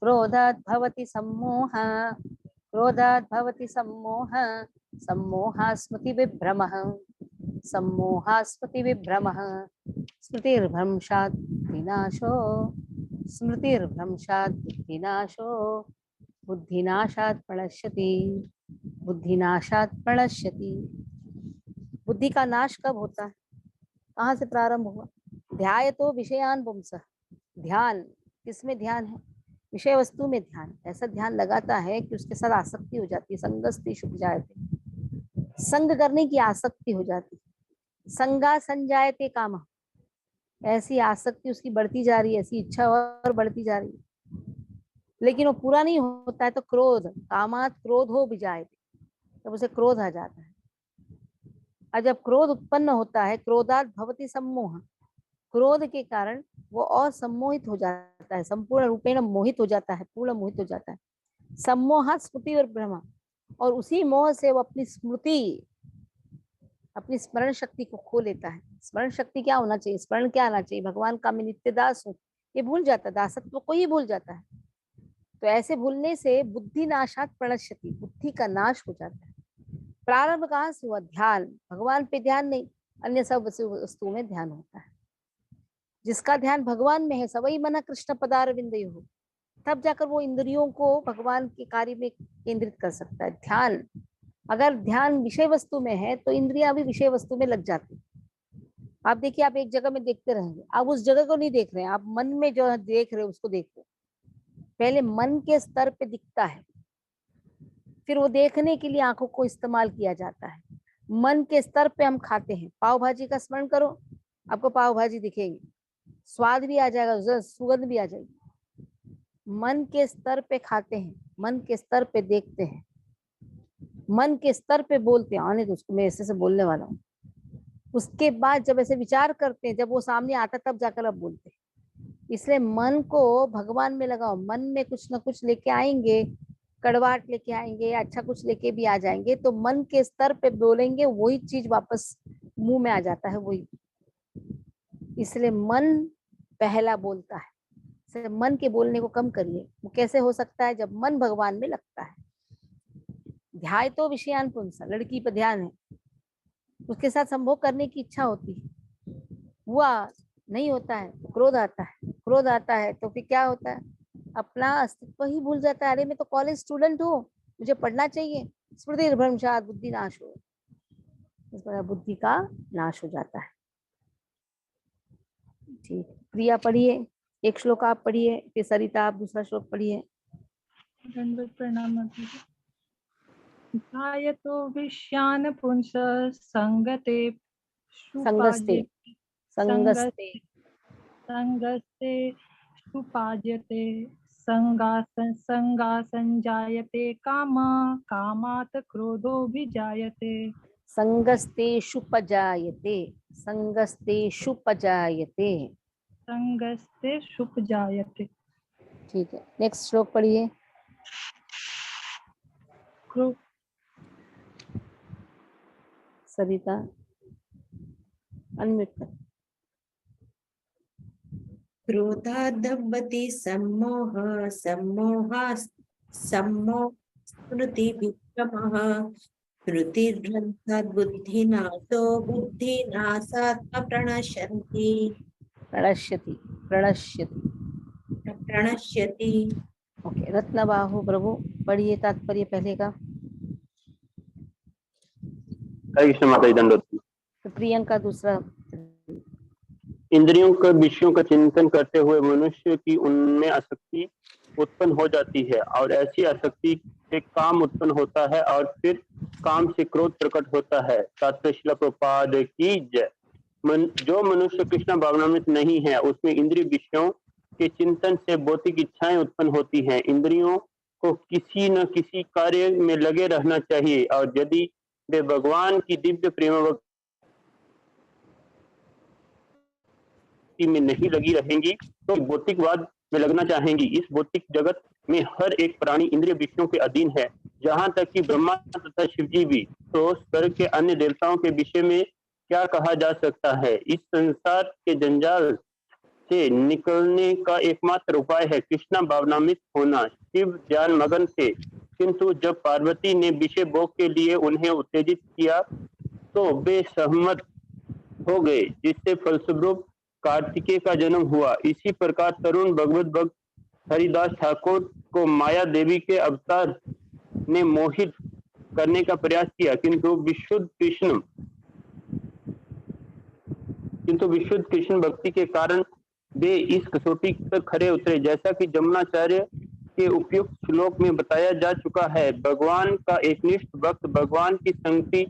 क्रोधात् भवति सम्मोहः सम्मोहात् स्मृति विभ्रमः स्मृतिर्भ्रंशात् बुद्धिनाशो बुद्धिनाशात् प्रणश्यति। बुद्धि का नाश कब होता है, कहाँ से प्रारंभ हुआ? ध्यायतो विषयान् पुंसः, ध्यान किसमें ध्यान है? विषय वस्तु में ध्यान। ऐसा ध्यान लगाता है कि उसके साथ आसक्ति हो जाती है। संगस्तेषु उपजायते, संग करने की आसक्ति हो जाती है। संगा संजायते कामः, ऐसी आसक्ति उसकी बढ़ती जा रही है, ऐसी इच्छा और बढ़ती जा रही है, लेकिन वो पूरा नहीं होता है तो क्रोध, कामात् क्रोधो विजायते, तब उसे क्रोध आ जाता है। और जब क्रोध उत्पन्न होता है, क्रोधात् भवति सम्मोह, क्रोध के कारण वो और सम्मोहित हो जाता है, संपूर्ण रूपेण मोहित हो जाता है, पूर्ण मोहित हो जाता है। सम्मोहात् स्मृति और भ्रम, और उसी मोह से वो अपनी स्मरण शक्ति को खो लेता है। स्मरण शक्ति क्या होना चाहिए? स्मरण क्या आना चाहिए? भगवान का मैं नित्य दास हूँ, ये भूल जाता है, दासत्व को ही भूल जाता है। तो ऐसे भूलने से बुद्धि नाशात् प्रणश्यति, बुद्धि का नाश हो जाता है। प्रारंभ कहाँ से हुआ? ध्यान, भगवान पे ध्यान नहीं, अन्य सब वस्तुओं में ध्यान होता है। जिसका ध्यान भगवान में है, सवई मन कृष्ण पदारविंदयोः, तब जाकर वो इंद्रियों को भगवान के कार्य में केंद्रित कर सकता है। ध्यान, अगर ध्यान विषय वस्तु में है तो इंद्रियां भी विषय वस्तु में लग जाती। आप देखिए, आप एक जगह में देखते रहेंगे, आप उस जगह को नहीं देख रहे हैं, आप मन में जो देख रहे हो उसको देखो। पहले मन के स्तर पे दिखता है, फिर वो देखने के लिए आंखों को इस्तेमाल किया जाता है। मन के स्तर पे हम खाते हैं। पाव भाजी का स्मरण करो, आपको पाव भाजी दिखेगी, स्वाद भी आ जाएगा, सुगंध भी आ जाएगी। मन के स्तर पे खाते हैं, मन के स्तर पे देखते हैं, मन के स्तर पे बोलते हैं। आने तो उसको मैं ऐसे से बोलने वाला हूँ। उसके बाद जब ऐसे विचार करते हैं, जब वो सामने आता तब जाकर अब बोलते हैं। इसलिए मन को भगवान में लगाओ। मन में कुछ ना कुछ लेके आएंगे, कड़वाहट लेके आएंगे, अच्छा कुछ लेके भी आ जाएंगे, तो मन के स्तर पे बोलेंगे, वही चीज वापस मुंह में आ जाता है, वही। इसलिए मन पहला बोलता है। इसलिए मन के बोलने को कम करिए। वो कैसे हो सकता है? जब मन भगवान में लगता है। ध्यायतो विषयान् पुंसः, लड़की पर ध्यान है, उसके साथ संभोग करने की इच्छा होती है, हुआ नहीं होता है, क्रोध आता है। क्रोध आता है तो फिर क्या होता है, अपना अस्तित्व ही भूल जाता है। अरे मैं तो कॉलेज स्टूडेंट हूँ, मुझे पढ़ना चाहिए। स्मृति भ्रंशात बुद्धि नाश हो, इस प्रकार बुद्धि का नाश हो जाता है। ठीक, प्रिया पढ़िए एक श्लोक, आप पढ़िए, फिर सरिता आप दूसरा श्लोक पढ़िए। दंडवत प्रणाम माता जी। ध्यायतो विषयान पुंस संगते संगस्ते, संगस्ते, संगस्ते सुपाज्यते संगा संजायते कामात् क्रोधो विजायते। संगस्तेषु पजायते, संगस्तेषु पजायते। संगस्ते शुभ जायते। ठीक है, नेक्स्ट श्लोक पढ़िए। सरिता अनम्यूट कर। क्रोधादम्बति सम्मोह स्मृतिविक्रमः स्मृतिर्भ्रंशात् बुद्धिनाशो बुद्धिनाशात् प्रणश्यन्ति प्रणश्यति, प्रणश्यति। प्रणश्यति। ओके, रत्नबाहु प्रभु पढ़िए तात्पर्य पहले का। हरे कृष्ण माता जी, दंडवत। तो प्रियंका दूसरा। इंद्रियों के विषयों का चिंतन करते हुए मनुष्य की उनमें आसक्ति उत्पन्न हो जाती है और ऐसी आसक्ति से काम उत्पन्न होता है और फिर काम से क्रोध प्रकट होता है। तात्पर्य श्रील प्रभुपाद की जय। जो मनुष्य कृष्ण भावनामृत नहीं है उसमें इंद्रिय विषयों के चिंतन से भौतिक इच्छाएं उत्पन्न होती हैं। इंद्रियों को किसी न किसी कार्य में लगे रहना चाहिए और यदि वे भगवान की दिव्य प्रेम में नहीं लगी रहेंगी तो भौतिकवाद में लगना चाहेंगी। इस भौतिक जगत में हर एक प्राणी इंद्रिय विषयों के अधीन है, जहां तक कि ब्रह्मा तथा शिवजी भी। तो स्वर्ग के अन्य देवताओं के विषय में क्या कहा जा सकता है। इस संसार के जंजाल से निकलने का एकमात्र उपाय है कृष्णा भावनामृत होना। शिव ज्ञान मगन थे, किंतु जब पार्वती ने विषय भोग के लिए उन्हें उत्तेजित किया तो वे सहमत हो गए, जिससे फलस्वरूप कार्तिकेय का जन्म हुआ। इसी प्रकार तरुण भगवत भक्त हरिदास ठाकुर को माया देवी के अवतार ने मोहित करने का प्रयास किया, किंतु विशुद्ध कृष्ण भक्ति के कारण वे इस कसौटी पर खरे उतरे। जैसा कि जमुनाचार्य के उपयुक्त श्लोक में बताया जा चुका है, भगवान का एकनिष्ठ भक्त भगवान की संगति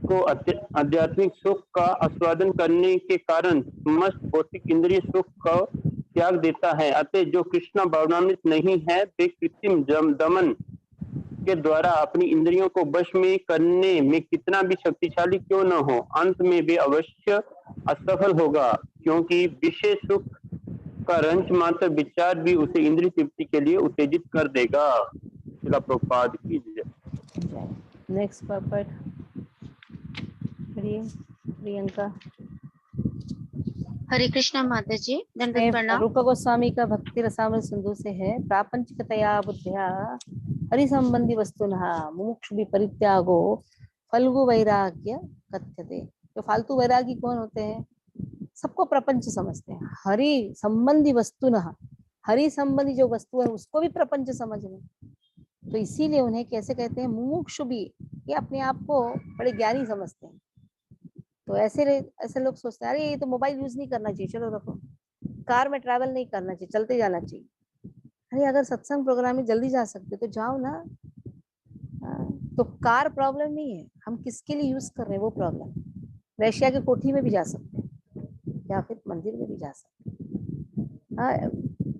को आध्यात्मिक सुख का आस्वादन करने के कारण समस्त भौतिक इंद्रिय सुख का त्याग देता है। अतः जो कृष्ण भावनामृत नहीं है वे कृत्रिम दमन के द्वारा अपनी इंद्रियों को वश में करने में कितना भी शक्तिशाली क्यों न हो, अंत में वे अवश्य असफल होगा, क्योंकि विषय सुख का रंच मात्र विचार भी उसे इंद्रिय तृप्ति के लिए उत्तेजित कर देगा। श्रील प्रभुपाद की जय। नेक्स्ट पर्पट प्रियंका। हरे कृष्णा माता जी, दंडवत प्रणाम। रूप गोस्वामी का भक्ति रसामृत सिंधु से है। प्रापंचिकतया बुद्धिया हरि संबंधी वस्तुनः मुमुक्षु परित्यागो फल्गु वैराग्य कथ्यते। जो फालतू वैरागी कौन होते हैं, सबको प्रपंच समझते हैं। हरि संबंधी वस्तुनः, हरि संबंधी जो वस्तु है उसको भी प्रपंच समझ लें, तो इसीलिए उन्हें कैसे कहते हैं, मुमुक्षु भी। ये अपने आप को बड़े ज्ञानी समझते हैं। तो ऐसे लोग सोचते हैं अरे ये तो मोबाइल यूज नहीं करना चाहिए, चलो रखो। कार में ट्रैवल नहीं करना चाहिए, चलते जाना चाहिए। अरे अगर सत्संग प्रोग्राम में जल्दी जा सकते तो जाओ ना। तो कार प्रॉब्लम नहीं है, हम किसके लिए यूज कर रहे हैं वो प्रॉब्लम। वैश्या के कोठी में भी जा सकते हैं या फिर मंदिर में भी जा सकते हैं।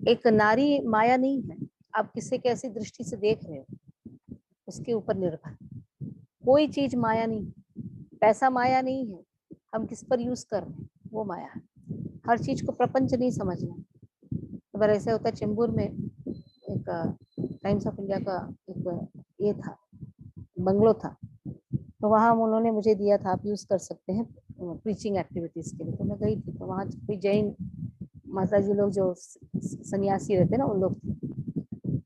एक नारी माया नहीं है, आप किसे कैसी दृष्टि से देख रहे हो उसके ऊपर निर्भर। कोई चीज माया नहीं, पैसा माया नहीं है, हम किस पर यूज कर रहे हैं वो माया है। हर चीज को प्रपंच नहीं समझना। तो बार ऐसे होता है, चेंबूर में एक टाइम्स ऑफ इंडिया का एक ये था, बंगलो था, तो वहाँ उन्होंने मुझे दिया था, आप यूज कर सकते हैं प्रीचिंग एक्टिविटीज के लिए। तो मैं गई थी, तो वहाँ कोई जैन माता जी लोग जो सन्यासी रहते ना उन लोग थे।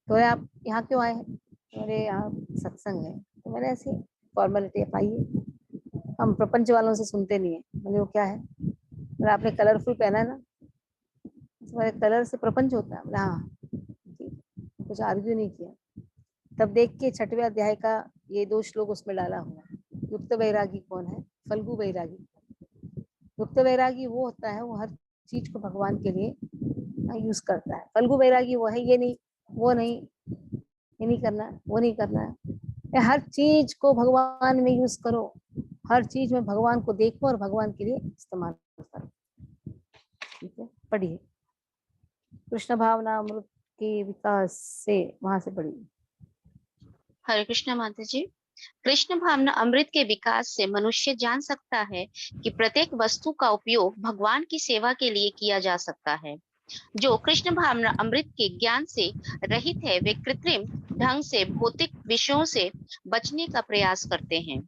तो आप यहाँ क्यों आए हैं? अरे यहाँ सत्संग है। तो मैंने ऐसे फॉर्मेलिटी, आप आइए, हम प्रपंच वालों से सुनते नहीं है। बोले वो क्या है? और आपने कलरफुल पहना ना, तुम्हारे कलर से प्रपंच होता है। बोला, हाँ ठीक, कुछ आर्ग्यू नहीं किया। तब देख के 6वें अध्याय का ये 2 श्लोक उसमें डाला हुआ है। युक्त वैरागी कौन है? फल्गु वैरागी। युक्त वैरागी वो होता है, वो हर चीज को भगवान के लिए यूज करता है। फल्गु वैरागी वो है, ये नहीं, वो नहीं, ये नहीं करना है, वो नहीं करना है। हर चीज को भगवान में यूज करो, हर चीज में भगवान को देखो और भगवान के लिए इस्तेमाल करो। ठीक है, पढ़िए। कृष्ण भावना अमृत के विकास से, वहां से पढ़िए। हरे कृष्ण माता जी। कृष्ण भावना अमृत के विकास से मनुष्य जान सकता है कि प्रत्येक वस्तु का उपयोग भगवान की सेवा के लिए किया जा सकता है। जो कृष्ण भावना अमृत के ज्ञान से रहित है, वे कृत्रिम ढंग से भौतिक विषयों से बचने का प्रयास करते हैं।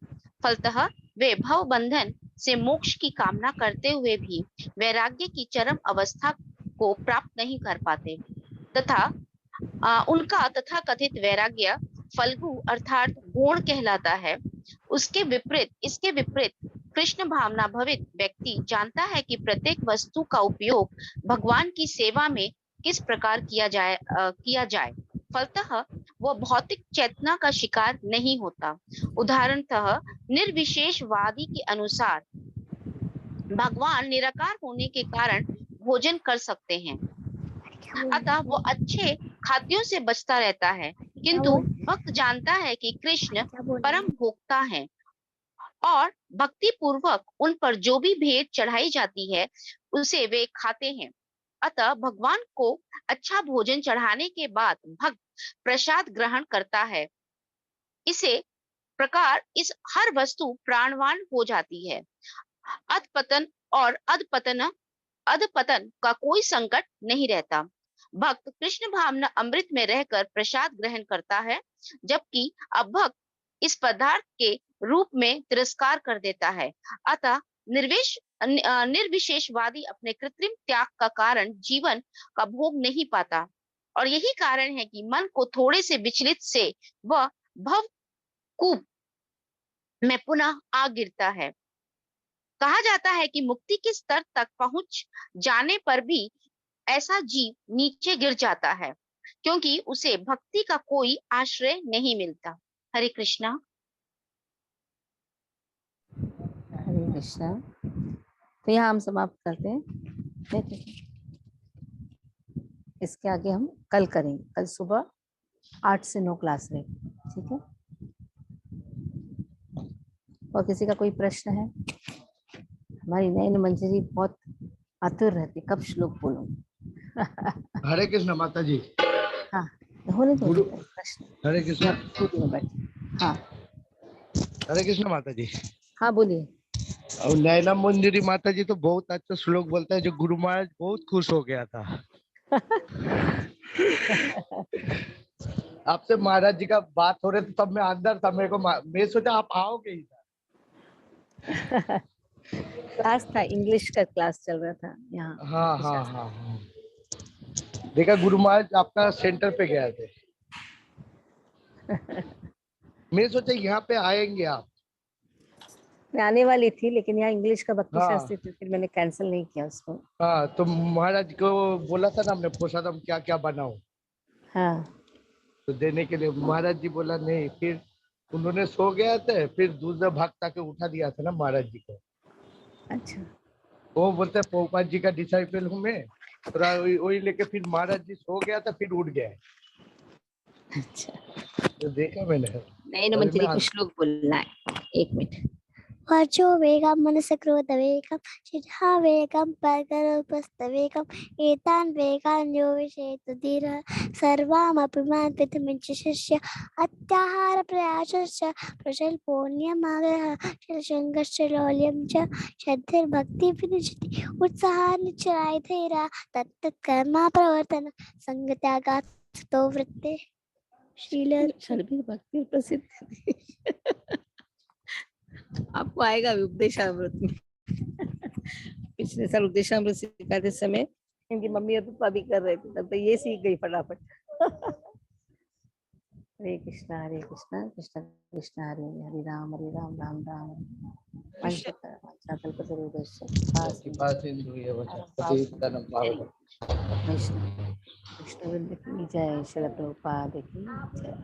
फलतः वे भव बंधन से मोक्ष की कामना करते हुए भी वैराग्य की चरम अवस्था को प्राप्त नहीं कर पाते, तथा उनका तथाकथित वैराग्य फल्गु अर्थात गुण कहलाता है। इसके विपरीत कृष्ण भावना भवित व्यक्ति जानता है कि प्रत्येक वस्तु का उपयोग भगवान की सेवा में किस प्रकार किया जाए। फलतः वह भौतिक चेतना का शिकार नहीं होता। उदाहरणतः निर्विशेषवादी के अनुसार भगवान निराकार होने के कारण भोजन कर सकते हैं, अतः वो अच्छे खाद्यों से बचता रहता है। किंतु भक्त जानता है कि कृष्ण परम भोक्ता है और भक्ति पूर्वक उन पर जो भी भेंट चढ़ाई जाती है उसे वे खाते हैं। अतः भगवान को अच्छा भोजन चढ़ाने के बाद भक्त प्रसाद ग्रहण करता है। इसे प्रकार इस हर वस्तु प्राणवान हो जाती है। अधपतन और अधपतन का कोई संकट नहीं रहता। भक्त कृष्ण भावना अमृत में रहकर प्रसाद ग्रहण करता है, जबकि अभक्त इस पदार्थ के रूप में तिरस्कार कर देता है। अतः निर्विशेषवादी अपने कृत्रिम त्याग का कारण जीवन का भोग नहीं पाता, और यही कारण है कि मन को थोड़े से विचलित से वह भवकूप में पुनः आ गिरता है। कहा जाता है कि मुक्ति के स्तर तक पहुंच जाने पर भी ऐसा जीव नीचे गिर जाता है, क्योंकि उसे भक्ति का कोई आश्रय नहीं मिलता। हरे कृष्णा। हरे कृष्णा। तो यहाँ हम समाप्त करते हैं। इसके आगे हम कल करेंगे। कल सुबह 8 से 9 क्लास रहेगी। ठीक है, और किसी का कोई प्रश्न है? हमारी नयन मंजरी बहुत आतुर रहती, कब श्लोक बोलो। हरे कृष्ण माता जी। हाँ, होने दो गुरु प्रश्न। हरे कृष्ण। हाँ, हरे कृष्ण माता जी। हाँ बोलिए। और नैना मंजरी माता जी तो बहुत अच्छा श्लोक बोलता है, जो गुरु महाराज बहुत खुश हो गया था। आपसे महाराज जी का बात हो रहे थे, तब मैं अंदर था, मैं सोचा आप आओगे ही। क्लास था, इंग्लिश का क्लास चल रहा था यहाँ। हाँ हाँ हाँ हाँ, देखा गुरु महाराज आपका सेंटर पे गए थे। मैं सोचा यहाँ पे आएंगे आप। मैं आने वाली थी, लेकिन यहाँ इंग्लिश का भक्ति हाँ। शास्त्री थी, फिर मैंने कैंसिल नहीं किया उसको। हाँ, तो महाराज को बोला था ना हमने, प्रसादम क्या क्या बनाओ। हाँ, तो देने के लिए महाराज जी बोला नहीं, फिर उन्होंने सो गया थे, फिर दूसरा भक्त आके उठा दिया था ना महाराज जी को। अच्छा। वो बोलते पोपा जी का डिसाइपल हूँ मैं, थोड़ा वही लेके फिर महाराज जी सो गया था, फिर उठ गए। अच्छा, तो देखा मैंने। नयन मंजरी को श्लोक बोलना है। 1 मिनट। वाचो वेगम मनस क्रोध वेगम चित्ता वेगम परकरोपस्तवेगम एतान वेगान यो विषेत धीरः सर्वामपि मानपितुमिच्छ शिष्य अत्याहार प्रयासस्य प्रजल्पोन्यमागः शलशङ्कश्च लौल्यं च श्रद्धैर्भक्ति विनिश्चिति उत्साह निश्चरायधैर्यः तत्तत्कर्मा प्रवर्तन संगत्यागात् तो वृत्ते शील शर्बीर भक्ति प्रसिद्ध। आपको आएगा भी उपदेशामृत में। पिछले साल उपदेशामृत सिखाते समय इनकी मम्मी और पापा भी कर रहे थे, तब तो ये सीख गई फटाफट। हरे कृष्णा कृष्ण कृष्ण हरे हरे, हरे राम राम राम। सकलकतरुदस्य वैष्णव कृष्ण वृंद की जय, श्रील प्रभुपाद की जय।